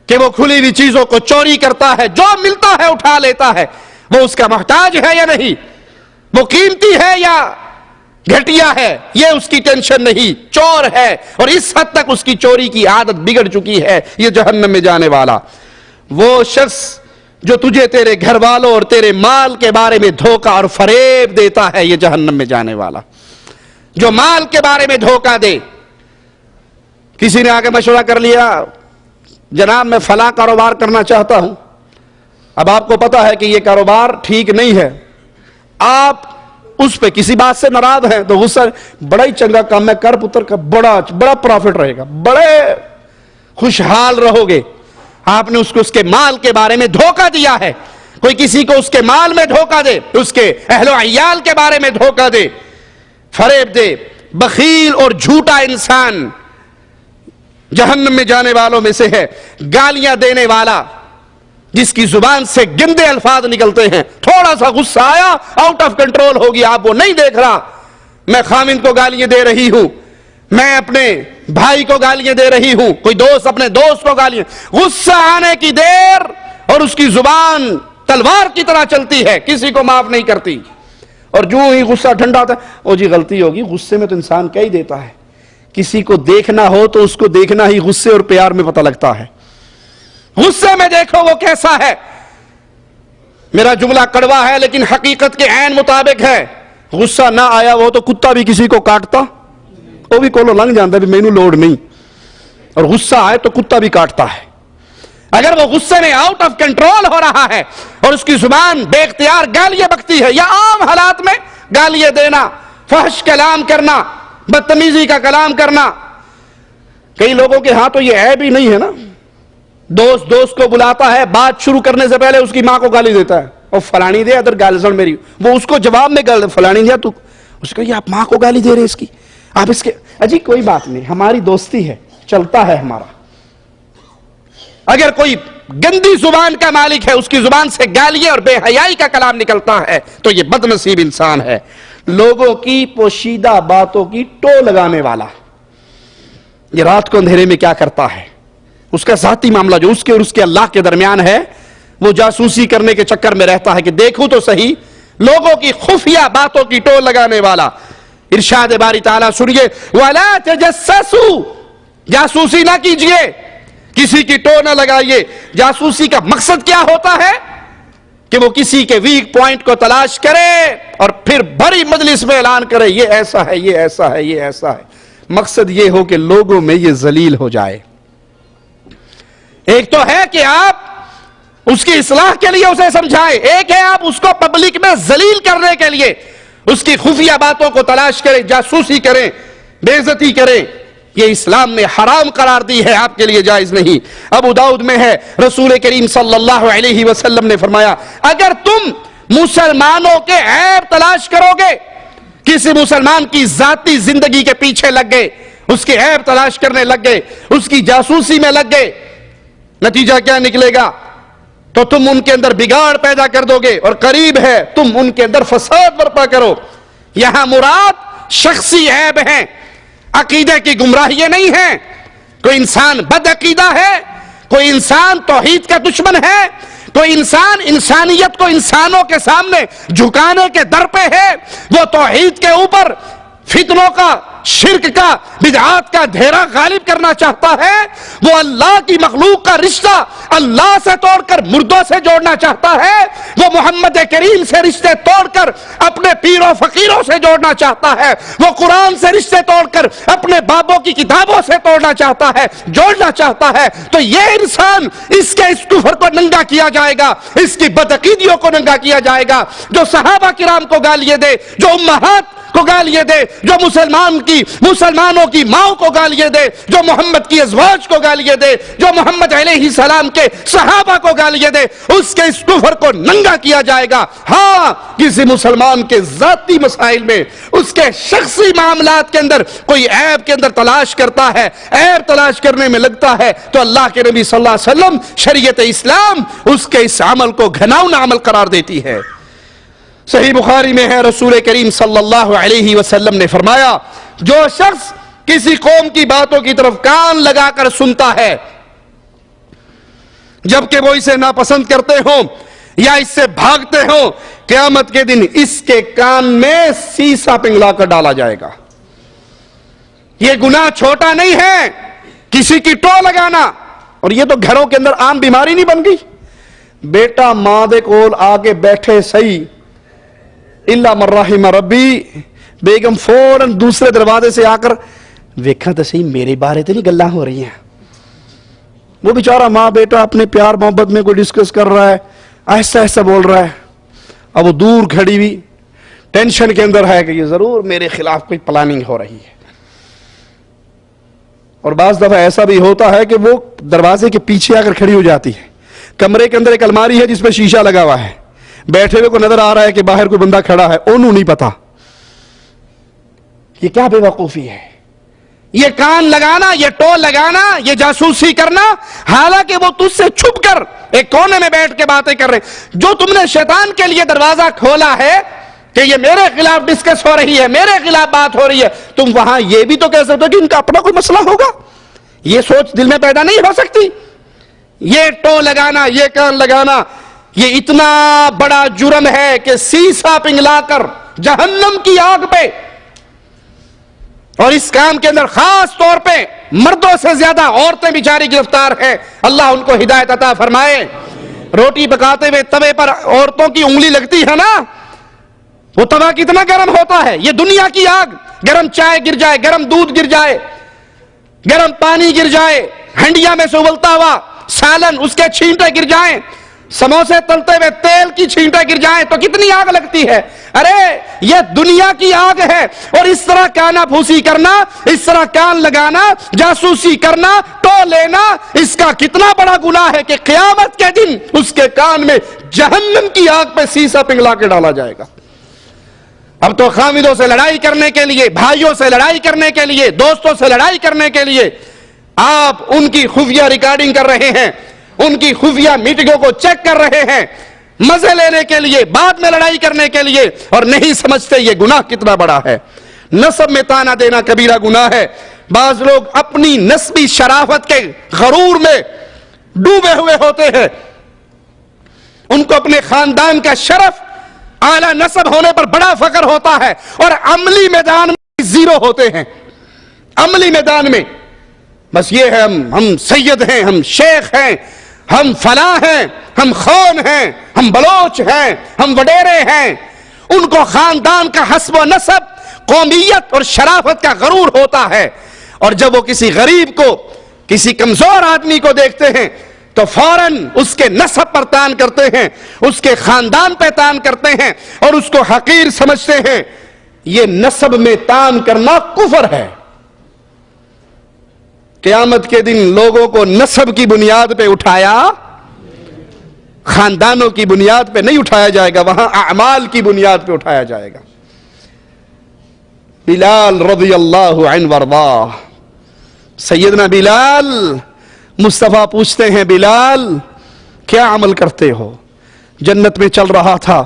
کہ وہ کھلی ہوئی چیزوں کو چوری کرتا ہے، جو ملتا ہے اٹھا لیتا ہے، وہ اس کا محتاج ہے یا نہیں، وہ قیمتی ہے یا گھٹیا ہے، یہ اس کی ٹینشن نہیں، چور ہے اور اس حد تک اس کی چوری کی عادت بگڑ چکی ہے، یہ جہنم میں جانے والا۔ وہ شخص جو تجھے تیرے گھر والوں اور تیرے مال کے بارے میں دھوکہ اور فریب دیتا ہے، یہ جہنم میں جانے والا۔ جو مال کے بارے میں دھوکہ دے، کسی نے آگے مشورہ کر لیا جناب میں فلاں کاروبار کرنا چاہتا ہوں، اب آپ کو پتا ہے کہ یہ کاروبار ٹھیک نہیں ہے، آپ اس پہ کسی بات سے ناراض ہیں تو غصہ، بڑا ہی چنگا کام ہے، کر پتر کا بڑا پروفٹ رہے گا، بڑے خوشحال رہو گے۔ آپ نے اس کو اس کے مال کے بارے میں دھوکہ دیا ہے۔ کوئی کسی کو اس کے مال میں دھوکہ دے، اس کے اہل و عیال کے بارے میں دھوکہ دے، فریب دے، بخیل اور جھوٹا انسان جہنم میں جانے والوں میں سے ہے۔ گالیاں دینے والا جس کی زبان سے گندے الفاظ نکلتے ہیں، تھوڑا سا غصہ آیا آؤٹ آف کنٹرول ہوگی، آپ وہ نہیں دیکھ رہا، میں خامند کو گالیاں دے رہی ہوں، میں اپنے بھائی کو گالیاں دے رہی ہوں، کوئی دوست اپنے دوست کو گالیاں، غصہ آنے کی دیر اور اس کی زبان تلوار کی طرح چلتی ہے، کسی کو معاف نہیں کرتی، اور جو ہی غصہ ٹھنڈا ہوتا ہے او جی غلطی ہوگی، غصے میں تو انسان کہہ ہی دیتا ہے، کسی کو دیکھنا ہو تو اس کو دیکھنا ہی غصے اور پیار میں پتہ لگتا ہے، غصے میں دیکھو وہ کیسا ہے۔ میرا جملہ کڑوا ہے لیکن حقیقت کے عین مطابق ہے، غصہ نہ آیا وہ تو کتا بھی کسی کو کاٹتا، وہ بھی کولو لنگ جانتا بھی مینوں لوڑ نہیں، اور غصہ آئے تو کتا بھی کاٹتا ہے۔ اگر وہ غصے میں آؤٹ آف کنٹرول ہو رہا ہے اور اس کی زبان بے اختیار گالیاں بکتی ہے، یا عام حالات میں گالیاں دینا، فحش کلام کرنا، بدتمیزی کا کلام کرنا، کئی لوگوں کے ہاں تو یہ عیب ہی نہیں ہے نا، دوست کو بلاتا ہے، بات شروع کرنے سے پہلے اس کی ماں کو گالی دیتا ہے، اور فلانی دے ادھر گال سن میری، وہ اس کو جواب میں گال فلانی دیا تو اس کو یہ آپ ماں کو گالی دے رہے اس کی، آپ اس کے اجی کوئی بات نہیں، ہماری دوستی ہے، چلتا ہے ہمارا۔ اگر کوئی گندی زبان کا مالک ہے، اس کی زبان سے گالیاں اور بے حیائی کا کلام نکلتا ہے تو یہ بد نصیب انسان ہے۔ لوگوں کی پوشیدہ باتوں کی ٹو لگانے والا، یہ رات کو اندھیرے میں کیا کرتا ہے، اس کا ذاتی معاملہ جو اس کے اور اس کے اللہ کے درمیان ہے، وہ جاسوسی کرنے کے چکر میں رہتا ہے کہ دیکھوں تو صحیح، لوگوں کی خفیہ باتوں کی ٹو لگانے والا۔ ارشاد باری تعالیٰ سنیے، وَلَا تَجَسَّسُوا، جاسوسی نہ کیجئے، کسی کی ٹو نہ لگائیے۔ جاسوسی کا مقصد کیا ہوتا ہے کہ وہ کسی کے ویک پوائنٹ کو تلاش کرے اور پھر بڑی مجلس میں اعلان کرے یہ ایسا ہے، یہ ایسا ہے، یہ ایسا ہے۔ مقصد یہ ہو کہ لوگوں میں یہ ذلیل ہو جائے۔ ایک تو ہے کہ آپ اس کی اصلاح کے لیے اسے سمجھائیں، ایک ہے آپ اس کو پبلک میں ذلیل کرنے کے لیے اس کی خفیہ باتوں کو تلاش کریں، جاسوسی کریں، بے عزتی کریں۔ یہ اسلام نے حرام قرار دی ہے، آپ کے لیے جائز نہیں۔ ابو داؤد میں ہے، رسول کریم صلی اللہ علیہ وسلم نے فرمایا، اگر تم مسلمانوں کے عیب تلاش کرو گے، کسی مسلمان کی ذاتی زندگی کے پیچھے لگ گئے، اس کے عیب تلاش کرنے لگ گئے، اس کی جاسوسی میں لگ گئے، نتیجہ کیا نکلے گا؟ تو تم ان کے اندر بگاڑ پیدا کر دو گے، اور قریب ہے تم ان کے اندر فساد برپا کرو۔ یہاں مراد شخصی عیب ہیں، عقیدے کی گمراہی نہیں ہیں۔ کوئی انسان بد عقیدہ ہے، کوئی انسان توحید کا دشمن ہے، کوئی انسان انسانیت کو انسانوں کے سامنے جھکانے کے در پہ ہے، وہ توحید کے اوپر فتنوں کا، شرک کا، بدعات کا دھیرا غالب کرنا چاہتا ہے، وہ اللہ کی مخلوق کا رشتہ اللہ سے توڑ کر مردوں سے جوڑنا چاہتا ہے، وہ محمد کریم سے رشتے توڑ کر اپنے پیروں فقیروں سے جوڑنا چاہتا ہے، وہ قرآن سے رشتے توڑ کر اپنے بابوں کی کتابوں سے توڑنا چاہتا ہے، جوڑنا چاہتا ہے، تو یہ انسان اس کے اس کفر کو ننگا کیا جائے گا، اس کی بدعقیدیوں کو ننگا کیا جائے گا۔ جو صحابہ کرام کو گالیاں دے، جو امہات کو گالیاں دے، جو مسلمانوں کی ماں کو گالیاں دے، جو محمد کی ازواج کو گالیاں دے، جو محمد علیہ السلام کے صحابہ کو گالیاں دے، اس کے اس کفر کو ننگا کیا جائے گا۔ ہاں، کسی مسلمان کے ذاتی مسائل میں، اس کے شخصی معاملات کے اندر کوئی عیب کے اندر تلاش کرتا ہے، عیب تلاش کرنے میں لگتا ہے، تو اللہ کے نبی صلی اللہ علیہ وسلم، شریعت اسلام اس کے اس عمل کو گھناؤنا عمل قرار دیتی ہے۔ صحیح بخاری میں ہے، رسول کریم صلی اللہ علیہ وسلم نے فرمایا، جو شخص کسی قوم کی باتوں کی طرف کان لگا کر سنتا ہے جبکہ وہ اسے ناپسند کرتے ہوں یا اس سے بھاگتے ہوں، قیامت کے دن اس کے کان میں سیسا پنگلا کر ڈالا جائے گا۔ یہ گناہ چھوٹا نہیں ہے، کسی کی ٹو لگانا، اور یہ تو گھروں کے اندر عام بیماری نہیں بن گئی۔ بیٹا ماں دے کول آگے بیٹھے صحیح، اللہ من رحم ربی، بیگم فوراً دوسرے دروازے سے آ کر ویکھا تو صحیح میرے بارے تو نہیں گلاں ہو رہی ہیں۔ وہ بیچارہ ماں بیٹا اپنے پیار محبت میں کوئی ڈسکس کر رہا ہے، ایسا ایسا بول رہا ہے، اب وہ دور کھڑی ہوئی ٹینشن کے اندر ہے کہ یہ ضرور میرے خلاف کوئی پلاننگ ہو رہی ہے۔ اور بعض دفعہ ایسا بھی ہوتا ہے کہ وہ دروازے کے پیچھے آ کر کھڑی ہو جاتی ہے، کمرے کے اندر ایک الماری ہے جس پہ شیشہ لگا ہوا ہے، بیٹھے ہوئے کو نظر آ رہا ہے کہ باہر کوئی بندہ کھڑا ہے، انہوں نہیں پتا۔ یہ کیا بے وقوفی ہے، یہ کان لگانا، یہ ٹو لگانا، یہ جاسوسی کرنا، حالانکہ وہ تجھ سے چھپ کر ایک کونے میں بیٹھ کے باتیں کر رہے۔ جو تم نے شیطان کے لیے دروازہ کھولا ہے کہ یہ میرے خلاف ڈسکس ہو رہی ہے، میرے خلاف بات ہو رہی ہے، تم وہاں یہ بھی تو کہہ سکتے ہو کہ ان کا اپنا کوئی مسئلہ ہوگا۔ یہ سوچ دل میں پیدا نہیں ہو سکتی۔ یہ ٹو لگانا، یہ کان لگانا، یہ اتنا بڑا جرم ہے کہ سیسا پنگلا کر جہنم کی آگ پہ، اور اس کام کے اندر خاص طور پہ مردوں سے زیادہ عورتیں بیچاری گرفتار ہیں، اللہ ان کو ہدایت عطا فرمائے۔ روٹی پکاتے ہوئے توے پر عورتوں کی انگلی لگتی ہے نا، وہ توا کتنا گرم ہوتا ہے، یہ دنیا کی آگ، گرم چائے گر جائے، گرم دودھ گر جائے، گرم پانی گر جائے، ہنڈیا میں سے ابلتا ہوا سالن اس کے چھینٹے گر جائیں، سموسے تلتے ہوئے تیل کی چھینٹیں گر جائیں تو کتنی آگ لگتی ہے۔ ارے یہ دنیا کی آگ ہے، اور اس طرح کانا پھوسی کرنا، اس طرح کان لگانا، جاسوسی کرنا، ٹو لینا، اس کا کتنا بڑا گناہ ہے کہ قیامت کے دن اس کے کان میں جہنم کی آگ پہ سیسا پنگلا کے ڈالا جائے گا۔ اب تو خامدوں سے لڑائی کرنے کے لیے، بھائیوں سے لڑائی کرنے کے لیے، دوستوں سے لڑائی کرنے کے لیے آپ ان کی خفیہ ریکارڈنگ کر رہے ہیں، ان کی خفیہ میٹنگوں کو چیک کر رہے ہیں مزے لینے کے لیے، بعد میں لڑائی کرنے کے لیے، اور نہیں سمجھتے یہ گناہ کتنا بڑا ہے۔ نسب میں تانا دینا کبیرہ گناہ ہے۔ بعض لوگ اپنی نسبی شرافت کے غرور میں ڈوبے ہوئے ہوتے ہیں، ان کو اپنے خاندان کا شرف، اعلیٰ نسب ہونے پر بڑا فخر ہوتا ہے، اور عملی میدان میں زیرو ہوتے ہیں۔ عملی میدان میں بس یہ ہے ہم سید ہیں، ہم شیخ ہیں، ہم فلاں ہیں، ہم خان ہیں، ہم بلوچ ہیں، ہم وڈیرے ہیں۔ ان کو خاندان کا حسب و نسب، قومیت اور شرافت کا غرور ہوتا ہے، اور جب وہ کسی غریب کو، کسی کمزور آدمی کو دیکھتے ہیں تو فوراً اس کے نسب پر تان کرتے ہیں، اس کے خاندان پہ تان کرتے ہیں، اور اس کو حقیر سمجھتے ہیں۔ یہ نسب میں تان کرنا کفر ہے۔ قیامت کے دن لوگوں کو نسب کی بنیاد پہ اٹھایا، خاندانوں کی بنیاد پہ نہیں اٹھایا جائے گا، وہاں اعمال کی بنیاد پہ اٹھایا جائے گا۔ بلال رضی اللہ عنہ وارضاہ، سیدنا بلال، مصطفیٰ پوچھتے ہیں بلال کیا عمل کرتے ہو؟ جنت میں چل رہا تھا،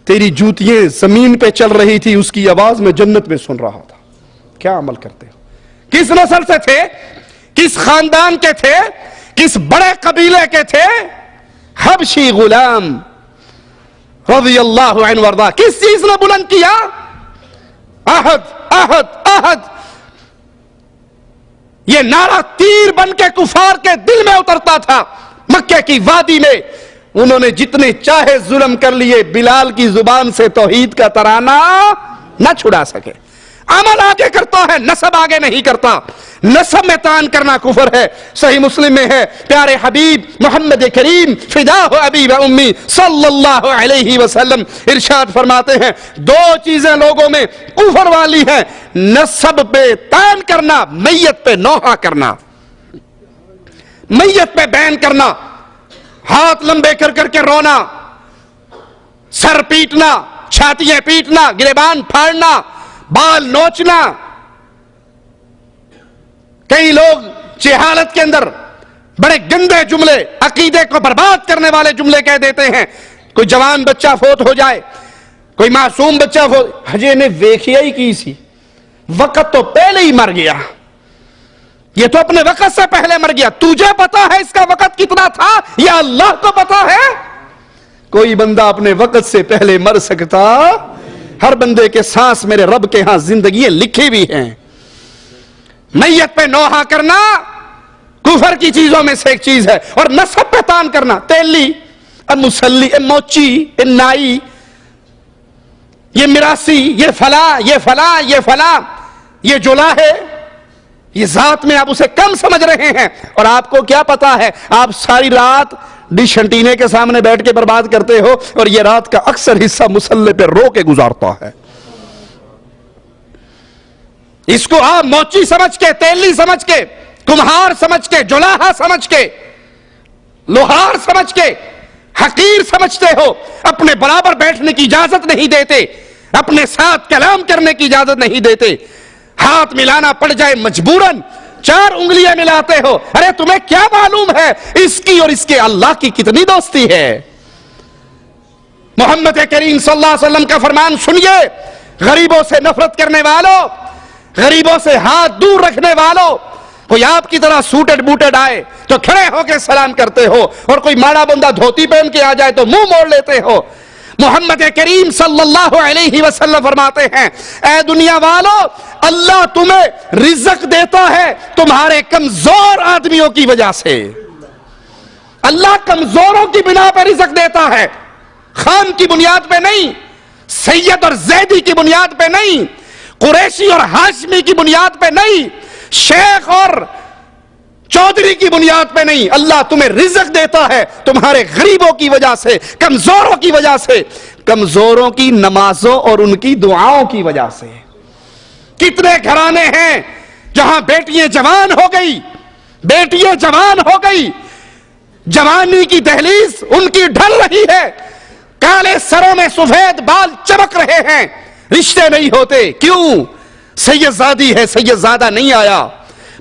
تیری جوتیاں زمین پہ چل رہی تھی، اس کی آواز میں جنت میں سن رہا تھا، کیا عمل کرتے ہو؟ کس نسل سے تھے؟ کس خاندان کے تھے؟ کس بڑے قبیلے کے تھے؟ حبشی غلام رضی اللہ عنہ وارضاہ۔ کس چیز نے بلند کیا؟ احد احد احد۔ یہ نعرہ تیر بن کے کفار کے دل میں اترتا تھا۔ مکہ کی وادی میں انہوں نے جتنے چاہے ظلم کر لیے، بلال کی زبان سے توحید کا ترانہ نہ چھڑا سکے۔ عمل آگے کرتا ہے، نسب آگے نہیں کرتا۔ نسب میں تان کرنا کفر ہے۔ صحیح مسلم میں ہے، پیارے حبیب محمد کریم فداہ ابی و امی صلی اللہ علیہ وسلم ارشاد فرماتے ہیں، دو چیزیں لوگوں میں کفر والی ہیں، نسب پہ تان کرنا، میت پہ نوحہ کرنا، میت پہ بین کرنا، ہاتھ لمبے کر کر کے رونا، سر پیٹنا، چھاتیاں پیٹنا، گریبان پھاڑنا، بال نوچنا۔ کئی لوگ جہالت کے اندر بڑے گندے جملے، عقیدے کو برباد کرنے والے جملے کہہ دیتے ہیں۔ کوئی جوان بچہ فوت ہو جائے، کوئی معصوم بچہ فوت، ہجے نے ویکھیا ہی کی سی، وقت تو پہلے ہی مر گیا، یہ تو اپنے وقت سے پہلے مر گیا۔ تجھے پتا ہے اس کا وقت کتنا تھا یا اللہ کو پتا ہے؟ کوئی بندہ اپنے وقت سے پہلے مر سکتا؟ ہر بندے کے سانس میرے رب کے ہاں زندگیاں لکھی بھی ہیں۔ میت پہ نوحہ کرنا کفر کی چیزوں میں سے ایک چیز ہے، اور نسب پہ تان کرنا، تیلی، مسلی، موچی، نائی، یہ مراسی، یہ فلاں، یہ فلاں، یہ فلاں، یہ جلا ہے، یہ ذات میں آپ اسے کم سمجھ رہے ہیں۔ اور آپ کو کیا پتا ہے، آپ ساری رات ڈش انٹینے کے سامنے بیٹھ کے برباد کرتے ہو، اور یہ رات کا اکثر حصہ مصلے پہ رو کے گزارتا ہے۔ اس کو آپ موچی سمجھ کے، تیلی سمجھ کے، کمہار سمجھ کے، جولاہا سمجھ کے، لوہار سمجھ کے حقیر سمجھتے ہو، اپنے برابر بیٹھنے کی اجازت نہیں دیتے، اپنے ساتھ کلام کرنے کی اجازت نہیں دیتے، ہاتھ ملانا پڑ جائے مجبوراً 4 انگلیاں ملاتے ہو۔ ارے تمہیں کیا معلوم ہے اس کی اور اس کے اللہ کی کتنی دوستی ہے؟ محمد کریم صلی اللہ علیہ وسلم کا فرمان سنیے، غریبوں سے نفرت کرنے والوں، غریبوں سے ہاتھ دور رکھنے والوں، کوئی آپ کی طرح سوٹڈ بوٹڈ آئے تو کھڑے ہو کے سلام کرتے ہو، اور کوئی ماڑا بندہ دھوتی پہن کے آ جائے تو منہ موڑ لیتے ہو۔ محمد کریم صلی اللہ علیہ وسلم فرماتے ہیں، اے دنیا والو، اللہ تمہیں رزق دیتا ہے تمہارے کمزور آدمیوں کی وجہ سے۔ اللہ کمزوروں کی بنا پہ رزق دیتا ہے، خان کی بنیاد پہ نہیں، سید اور زیدی کی بنیاد پہ نہیں، قریشی اور ہاشمی کی بنیاد پہ نہیں، شیخ اور چودھری کی بنیاد پہ نہیں۔ اللہ تمہیں رزق دیتا ہے تمہارے غریبوں کی وجہ سے، کمزوروں کی وجہ سے، کمزوروں کی نمازوں اور ان کی دعاؤں کی وجہ سے۔ کتنے گھرانے ہیں جہاں بیٹیاں جوان ہو گئی، بیٹیاں جوان ہو گئی، جوانی کی دہلیز ان کی ڈھل رہی ہے، کالے سروں میں سفید بال چمک رہے ہیں، رشتے نہیں ہوتے۔ کیوں؟ سید زادی ہے، سید زادہ نہیں آیا،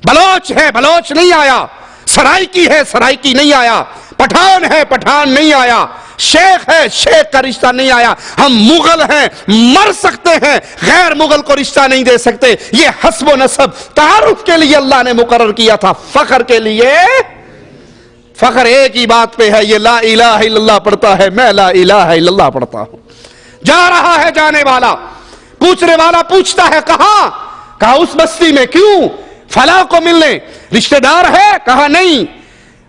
بلوچ ہے، بلوچ نہیں آیا، سرائکی ہے، سرائکی نہیں آیا، پٹھان ہے پٹھان نہیں آیا، شیخ ہے شیخ کا رشتہ نہیں آیا، ہم مغل ہیں مر سکتے ہیں، غیر مغل کو رشتہ نہیں دے سکتے۔ یہ حسب و نسب تعارف کے لیے اللہ نے مقرر کیا تھا، فخر کے لیے فخر ایک ہی بات پہ ہے، یہ لا الہ الا اللہ پڑھتا ہے، میں لا الہ الا اللہ پڑھتا ہوں۔ جا رہا ہے جانے والا، پوچھنے والا پوچھتا ہے کہاں؟ کہا اس بستی میں۔ کیوں؟ فلاں کو ملنے۔ رشتہ دار ہے؟ کہا نہیں۔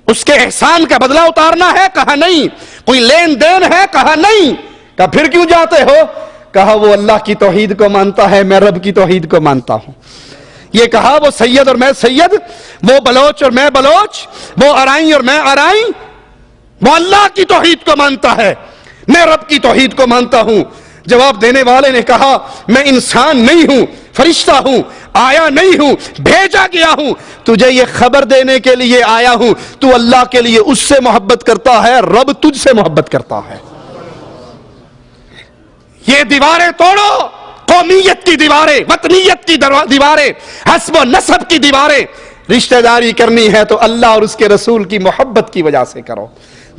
اس کے احسان کا بدلہ اتارنا ہے؟ کہا نہیں۔ کوئی لین دین ہے؟ کہا نہیں۔ کہا پھر کیوں جاتے ہو؟ کہا وہ اللہ کی توحید کو مانتا ہے، میں رب کی توحید کو مانتا ہوں۔ یہ کہا وہ سید اور میں سید، وہ بلوچ اور میں بلوچ، وہ ارائی اور میں ارائی، وہ اللہ کی توحید کو مانتا ہے، میں رب کی توحید کو مانتا ہوں۔ جواب دینے والے نے کہا میں انسان نہیں ہوں، فرشتہ ہوں، آیا نہیں ہوں، بھیجا گیا ہوں، تجھے یہ خبر دینے کے لیے آیا ہوں، تو اللہ کے لیے اس سے محبت کرتا ہے، رب تجھ سے محبت کرتا ہے۔ یہ دیواریں توڑو، قومیت کی دیواریں، وطنیت کی دیواریں، حسب و نسب کی دیواریں۔ رشتہ داری کرنی ہے تو اللہ اور اس کے رسول کی محبت کی وجہ سے کرو۔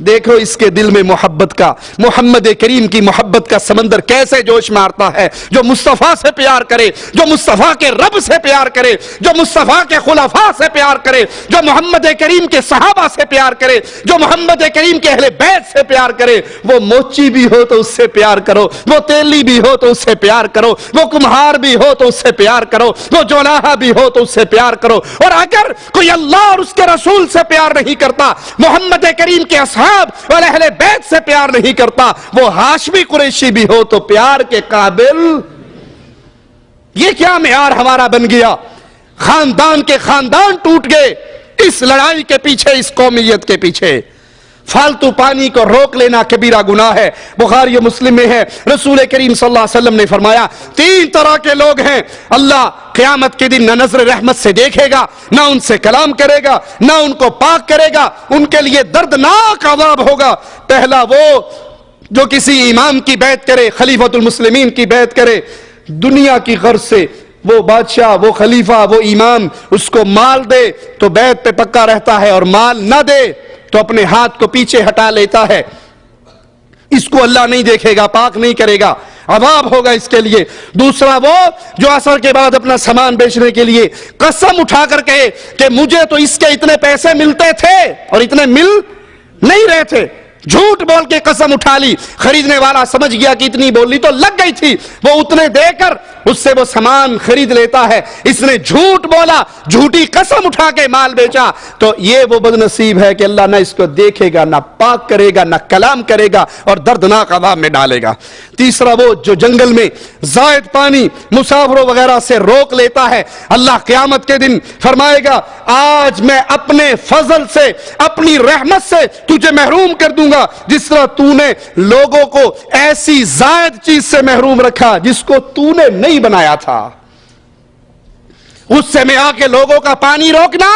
دیکھو اس کے دل میں محبت کا، محمد کریم کی محبت کا سمندر کیسے جوش مارتا ہے۔ جو مصطفیٰ سے پیار کرے، جو مصطفیٰ کے رب سے پیار کرے، جو مصطفیٰ کے خلفاء سے پیار کرے، جو محمد کریم کے صحابہ سے پیار کرے، جو محمد کریم کے اہل بیت سے پیار کرے، وہ موچی بھی ہو تو اس سے پیار کرو، وہ تیلی بھی ہو تو اس سے پیار کرو، وہ کمہار بھی ہو تو اس سے پیار کرو، وہ جولاہا بھی ہو تو اس سے پیار کرو۔ اور اگر کوئی اللہ اور اس کے رسول سے پیار نہیں کرتا، محمد کریم کے اصحاب اور اہل بیت سے پیار نہیں کرتا، وہ ہاشمی قریشی بھی ہو تو پیار کے قابل۔ یہ کیا معیار ہمارا بن گیا؟ خاندان کے خاندان ٹوٹ گئے اس لڑائی کے پیچھے، اس قومیت کے پیچھے۔ فالتو پانی کو روک لینا کبیرہ گناہ ہے۔ بخاری و مسلم میں ہے، رسول کریم صلی اللہ علیہ وسلم نے فرمایا 3 طرح کے لوگ ہیں، اللہ قیامت کے دن نہ نظر رحمت سے دیکھے گا، نہ ان سے کلام کرے گا، نہ ان کو پاک کرے گا، ان کے لیے دردناک عذاب ہوگا۔ پہلا وہ جو کسی امام کی بیعت کرے، خلیفۃ المسلمین کی بیعت کرے، دنیا کی غرض سے، وہ بادشاہ، وہ خلیفہ، وہ امام اس کو مال دے تو بیعت پہ پکا رہتا ہے، اور مال نہ دے تو اپنے ہاتھ کو پیچھے ہٹا لیتا ہے۔ اس کو اللہ نہیں دیکھے گا، پاک نہیں کرے گا، عذاب ہوگا اس کے لیے۔ دوسرا وہ جو عصر کے بعد اپنا سامان بیچنے کے لیے قسم اٹھا کر کہے کہ مجھے تو اس کے اتنے پیسے ملتے تھے اور اتنے مل نہیں رہے تھے، جھوٹ بول کے قسم اٹھا لی، خریدنے والا سمجھ گیا کہ اتنی بولی تو لگ گئی تھی، وہ اتنے دے کر اس سے وہ سامان خرید لیتا ہے۔ اس نے جھوٹ بولا، جھوٹی قسم اٹھا کے مال بیچا، تو یہ وہ بد نصیب ہے کہ اللہ نہ اس کو دیکھے گا، نہ پاک کرے گا، نہ کلام کرے گا، اور دردناک عذاب میں ڈالے گا۔ تیسرا وہ جو جنگل میں زائد پانی مسافروں وغیرہ سے روک لیتا ہے، اللہ قیامت کے دن فرمائے گا آج میں اپنے فضل سے، اپنی رحمت سے تجھے محروم کر دوں گا، جس طرح تو نے لوگوں کو ایسی زائد چیز سے محروم رکھا جس کو تو نے نہیں بنایا تھا۔ اس سے میں آ کے لوگوں کا پانی روکنا،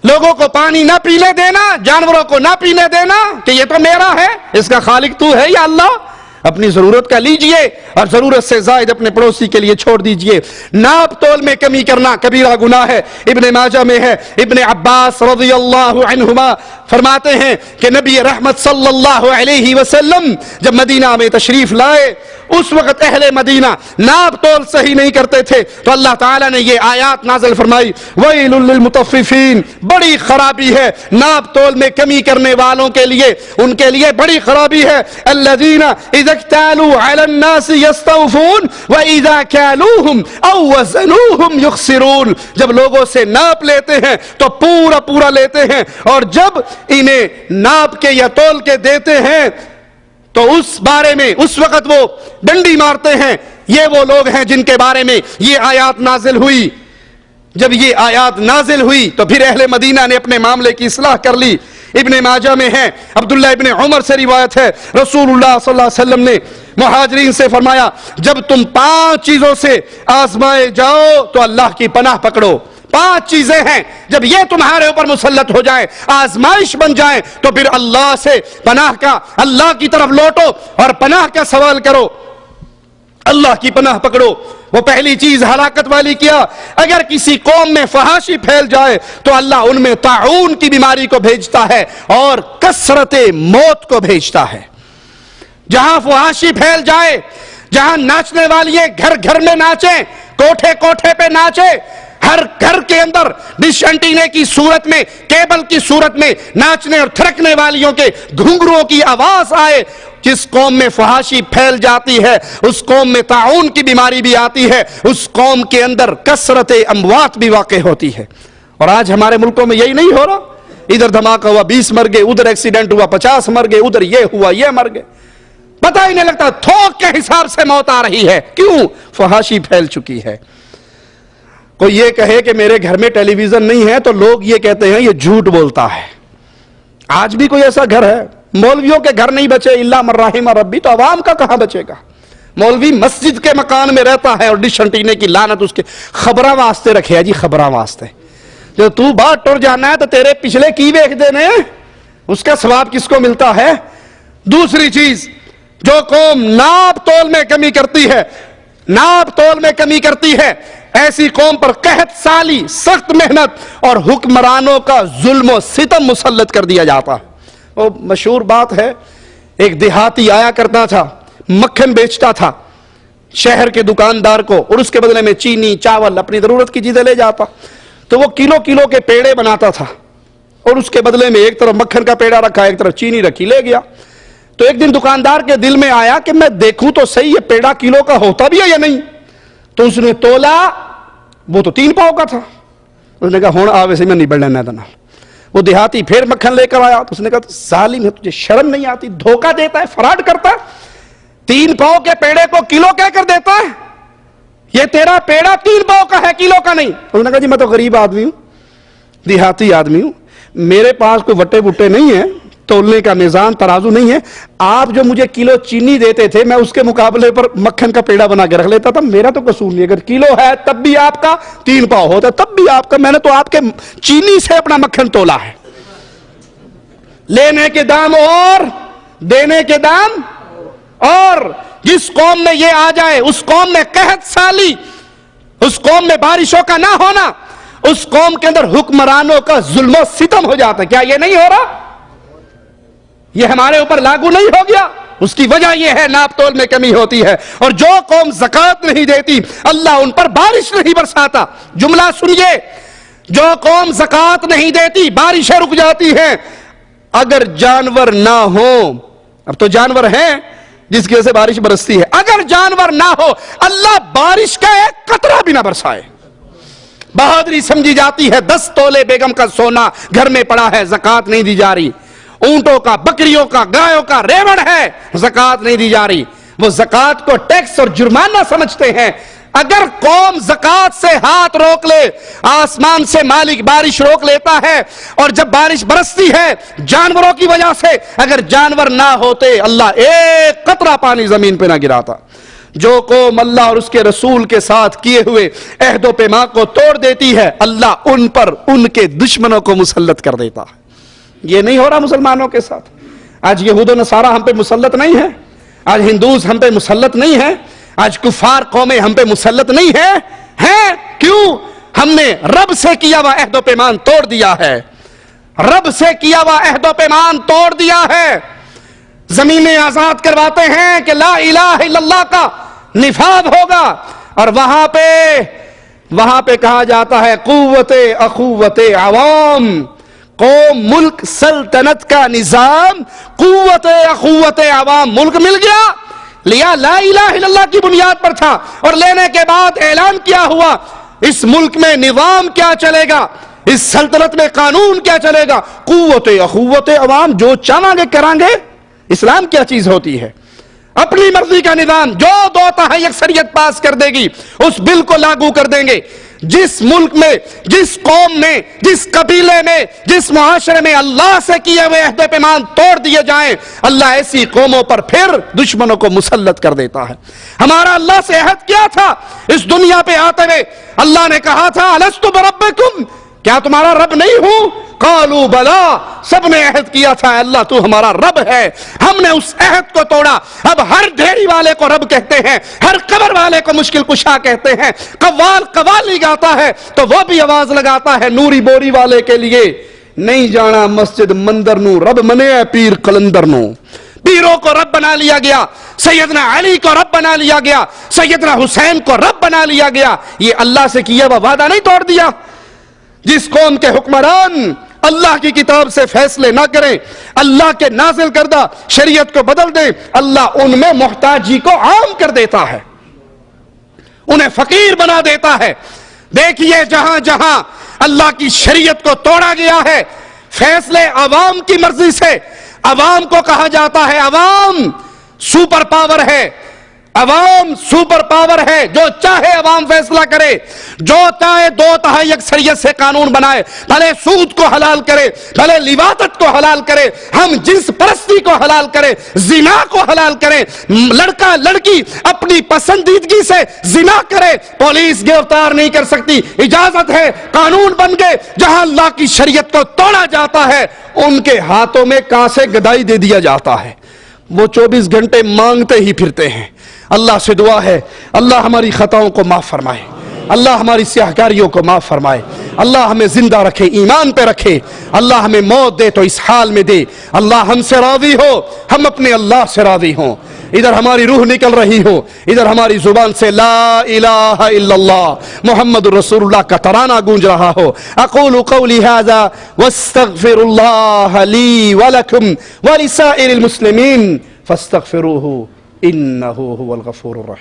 لوگوں کو پانی نہ پینے دینا، جانوروں کو نہ پینے دینا کہ یہ تو میرا ہے، اس کا خالق تو ہے یا اللہ؟ اپنی ضرورت کا لیجئے اور ضرورت سے زائد اپنے پڑوسی کے لیے چھوڑ دیجئے۔ ناپ تول میں کمی کرنا کبیرہ گناہ ہے۔ ابن ماجہ میں ہے، ابن عباس رضی اللہ عنہما فرماتے ہیں کہ نبی رحمت صلی اللہ علیہ وسلم جب مدینہ میں تشریف لائے، اس وقت اہل مدینہ ناپ تول صحیح نہیں کرتے تھے، تو اللہ تعالیٰ نے یہ آیات نازل فرمائی وَيْلٌ لِّلْمُطَفِّفِينَ، بڑی خرابی ہے ناپ تول میں کمی کرنے والوں کے لیے، ان کے لیے بڑی خرابی ہے۔ الَّذِينَ إِذَا اكْتَالُوا عَلَى النَّاسِ يَسْتَوْفُونَ وَإِذَا كَالُوهُمْ أَوْ وَزَنُوهُمْ يُخْسِرُونَ، جب لوگوں سے ناپ لیتے ہیں تو پورا پورا لیتے ہیں، اور جب انہیں ناپ کے یا تول کے دیتے ہیں تو اس بارے میں اس وقت وہ ڈنڈی مارتے ہیں۔ یہ وہ لوگ ہیں جن کے بارے میں یہ آیات نازل ہوئی۔ جب یہ آیات نازل ہوئی تو پھر اہل مدینہ نے اپنے معاملے کی اصلاح کر لی۔ ابن ماجہ میں ہے، عبداللہ ابن عمر سے روایت ہے، رسول اللہ صلی اللہ علیہ وسلم نے مہاجرین سے فرمایا جب تم 5 چیزوں سے آزمائے جاؤ تو اللہ کی پناہ پکڑو۔ 5 چیزیں ہیں، جب یہ تمہارے اوپر مسلط ہو جائیں، آزمائش بن جائیں، تو پھر اللہ سے پناہ کا، اللہ کی طرف لوٹو اور پناہ کا سوال کرو۔ اللہ کی پناہ پکڑو. وہ پہلی چیز ہلاکت والی کیا, اگر کسی قوم میں فحاشی پھیل جائے تو اللہ ان میں طاعون کی بیماری کو بھیجتا ہے اور کثرت موت کو بھیجتا ہے. جہاں فحاشی پھیل جائے, جہاں ناچنے والی گھر گھر میں ناچیں, کوٹھے کوٹھے پہ ناچے, ہر گھر کے اندر ڈش انٹینے کی صورت میں, کیبل کی صورت میں ناچنے اور تھرکنے والیوں کے گھنگروؤں کی آواز آئے, جس قوم میں فحاشی پھیل جاتی ہے اس قوم میں طاعون کی بیماری بھی آتی ہے, اس قوم کے اندر کثرت اموات بھی واقع ہوتی ہے. اور آج ہمارے ملکوں میں یہی نہیں ہو رہا, ادھر دھماکہ ہوا 20 مر گئے, ادھر ایکسیڈنٹ ہوا 50 مر گئے, ادھر یہ ہوا یہ مر گئے, پتہ ہی نہیں لگتا, تھوک کے حساب سے موت آ رہی ہے. کیوں؟ فحاشی پھیل چکی ہے. کوئی یہ کہے کہ میرے گھر میں ٹیلی ویژن نہیں ہے تو لوگ یہ کہتے ہیں یہ جھوٹ بولتا ہے. آج بھی کوئی ایسا گھر ہے, مولویوں کے گھر نہیں بچے الا من رحم ربی, تو عوام کا کہاں بچے گا؟ مولوی مسجد کے مکان میں رہتا ہے اور ڈش انٹینے کی لعنت اس کے خبراں واسطے رکھے ہے جی, خبراں واسطے. جو تو بات ٹر جانا ہے تو تیرے پچھلے کی ویکھ دینے, اس کا ثواب کس کو ملتا ہے؟ دوسری چیز, جو قوم ناپ تول میں کمی کرتی ہے, ناپ تول میں کمی کرتی ہے, ایسی قوم پر قحط سالی, سخت محنت اور حکمرانوں کا ظلم و ستم مسلط کر دیا جاتا ہے. وہ مشہور بات ہے, ایک دیہاتی آیا کرتا تھا, مکھن بیچتا تھا شہر کے دکاندار کو, اور اس کے بدلے میں چینی چاول اپنی ضرورت کی چیزیں لے جاتا. تو وہ کلو کلو کے پیڑے بناتا تھا, اور اس کے بدلے میں ایک طرف مکھن کا پیڑا رکھا, ایک طرف چینی رکھی, لے گیا. تو ایک دن دکاندار کے دل میں آیا کہ میں دیکھوں تو صحیح یہ پیڑا کلو کا ہوتا بھی ہے یا نہیں. تو اس نے تولا, وہ تو 3 پاؤ کا تھا. اس نے کہا ہون آوے سے میں نہیں بڑھنا ہے دنا. وہ دیہاتی پھر مکھن لے کر آیا, تو اس نے کہا ظالم ہے, تجھے شرم نہیں آتی, دھوکہ دیتا ہے, فراڈ کرتا ہے, 3 پاؤ کے پیڑے کو کلو کہہ کر دیتا ہے. یہ تیرا پیڑا 3 پاؤ کا ہے, کلو کا نہیں. اس نے کہا جی میں تو غریب آدمی ہوں, دیہاتی آدمی ہوں, میرے پاس کوئی وٹے بٹے نہیں ہیں, تولنے کا نظام ترازو نہیں ہے. آپ جو مجھے کلو چینی دیتے تھے میں اس کے مقابلے پر مکھن کا پیڑا بنا کے رکھ لیتا تھا, میرا تو قصور نہیں. اگر کلو ہے تب بھی آپ کا, 3 پاؤ ہوتا تب بھی آپ کا, میں نے تو آپ کے چینی سے اپنا مکھن تولا ہے. لینے کے دام اور دینے کے دام اور. جس قوم میں یہ آ جائے, اس قوم میں قحط سالی, اس قوم میں بارشوں کا نہ ہونا, اس قوم کے اندر حکمرانوں کا ظلم و ستم ہو جاتا ہے. کیا یہ نہیں ہو رہا؟ یہ ہمارے اوپر لاگو نہیں ہو گیا؟ اس کی وجہ یہ ہے ناپ تول میں کمی ہوتی ہے. اور جو قوم زکوٰۃ نہیں دیتی اللہ ان پر بارش نہیں برساتا. جملہ سنیے, جو قوم زکوٰۃ نہیں دیتی بارشیں رک جاتی ہیں. اگر جانور نہ ہو, اب تو جانور ہیں جس کی وجہ سے بارش برستی ہے, اگر جانور نہ ہو اللہ بارش کا ایک قطرہ بھی نہ برسائے. بہادری سمجھی جاتی ہے, 10 تولے بیگم کا سونا گھر میں پڑا ہے, زکوٰۃ نہیں دی جا رہی. اونٹوں کا, بکریوں کا, گایوں کا ریوڑ ہے, زکوٰۃ نہیں دی جا رہی. وہ زکوٰۃ کو ٹیکس اور جرمانہ سمجھتے ہیں. اگر قوم زکوٰۃ سے ہاتھ روک لے, آسمان سے مالک بارش روک لیتا ہے, اور جب بارش برستی ہے جانوروں کی وجہ سے, اگر جانور نہ ہوتے اللہ ایک قطرہ پانی زمین پہ نہ گراتا. جو قوم اللہ اور اس کے رسول کے ساتھ کیے ہوئے عہد و پیمان کو توڑ دیتی ہے اللہ ان پر ان کے دشمنوں کو مسلط کر دیتا ہے. یہ نہیں ہو رہا مسلمانوں کے ساتھ. آج یہود و نصارہ ہم پہ مسلط نہیں ہے, آج ہندوز ہم پہ مسلط نہیں ہے, آج کفار قومیں ہم پہ مسلط نہیں ہیں. کیوں؟ ہم نے رب سے کیا ہوا عہد و پیمان توڑ دیا ہے, رب سے کیا ہوا عہد و پیمان توڑ دیا ہے. زمینیں آزاد کرواتے ہیں کہ لا الہ الا اللہ کا نفاذ ہوگا, اور وہاں پہ کہا جاتا ہے قوت اخوت عوام, قوم ملک سلطنت کا نظام, قوت اخوت عوام. ملک مل گیا, لیا لا الہ الا اللہ کی بنیاد پر تھا, اور لینے کے بعد اعلان کیا ہوا اس ملک میں نظام کیا چلے گا, اس سلطنت میں قانون کیا چلے گا, قوت اخوت عوام. جو چاہیں گے کریں گے. اسلام کیا چیز ہوتی ہے؟ اپنی مرضی کا نظام, جو 2/3 اکثریت پاس کر دے گی اس بل کو لاگو کر دیں گے. جس ملک میں, جس قوم میں, جس قبیلے میں, جس معاشرے میں اللہ سے کیے ہوئے عہد و پیمان توڑ دیے جائیں اللہ ایسی قوموں پر پھر دشمنوں کو مسلط کر دیتا ہے. ہمارا اللہ سے عہد کیا تھا؟ اس دنیا پہ آتے ہوئے اللہ نے کہا تھا الستو بربکم, کیا تمہارا رب نہیں ہوں؟ قالوا بلا، سب نے عہد کیا تھا اللہ تو ہمارا رب ہے، ہم نے اس عہد کو توڑا۔ اب ہر ڈھیری والے کو رب کہتے ہیں، ہر قبر والے کو مشکل کشا کہتے ہیں، قوال قوالی گاتا ہے تو وہ بھی آواز لگاتا ہے نوری بوری والے کے لیے، نہیں جانا مسجد مندر نو رب منے پیر قلندر نو۔ پیروں کو رب بنا لیا گیا، سیدنا علی کو رب بنا لیا گیا، سیدنا حسین کو رب بنا لیا گیا۔ یہ اللہ سے کیا وہ وعدہ نہیں توڑ دیا؟ جس قوم کے حکمران اللہ کی کتاب سے فیصلے نہ کریں، اللہ کے نازل کردہ شریعت کو بدل دیں، اللہ ان میں محتاجی کو عام کر دیتا ہے، انہیں فقیر بنا دیتا ہے۔ دیکھیے جہاں جہاں اللہ کی شریعت کو توڑا گیا ہے، فیصلے عوام کی مرضی سے، عوام کو کہا جاتا ہے عوام سپر پاور ہے، عوام سپر پاور ہے، جو چاہے عوام فیصلہ کرے، جو چاہے 2/3 اکثریت سے قانون بنائے، بھلے سود کو حلال کرے، بھلے لواطت کو حلال کرے، ہم جنس پرستی کو حلال کرے، زنا کو حلال کرے، لڑکا لڑکی اپنی پسندیدگی سے زنا کرے، پولیس گرفتار نہیں کر سکتی، اجازت ہے، قانون بن گئے۔ جہاں اللہ کی شریعت کو توڑا جاتا ہے ان کے ہاتھوں میں کانسے گدائی دے دیا جاتا ہے، وہ 24 گھنٹے مانگتے ہی پھرتے ہیں۔ اللہ سے دعا ہے اللہ ہماری خطاؤں کو معاف فرمائے، اللہ ہماری سیاہکاریوں کو معاف فرمائے، اللہ ہمیں زندہ رکھے، ایمان پہ رکھے، اللہ ہمیں موت دے تو اس حال میں دے، اللہ ہم سے راضی ہو، ہم اپنے اللہ سے راضی ہوں۔ ادھر ہماری روح نکل رہی ہو، ادھر ہماری زبان سے لا الہ الا اللہ محمد رسول اللہ کا ترانہ گونج رہا ہو۔ اقول قولی ھذا واستغفر اللہ لی ولکم ولسائر المسلمین فاستغفروہ انہ هو الغفور الرحیم۔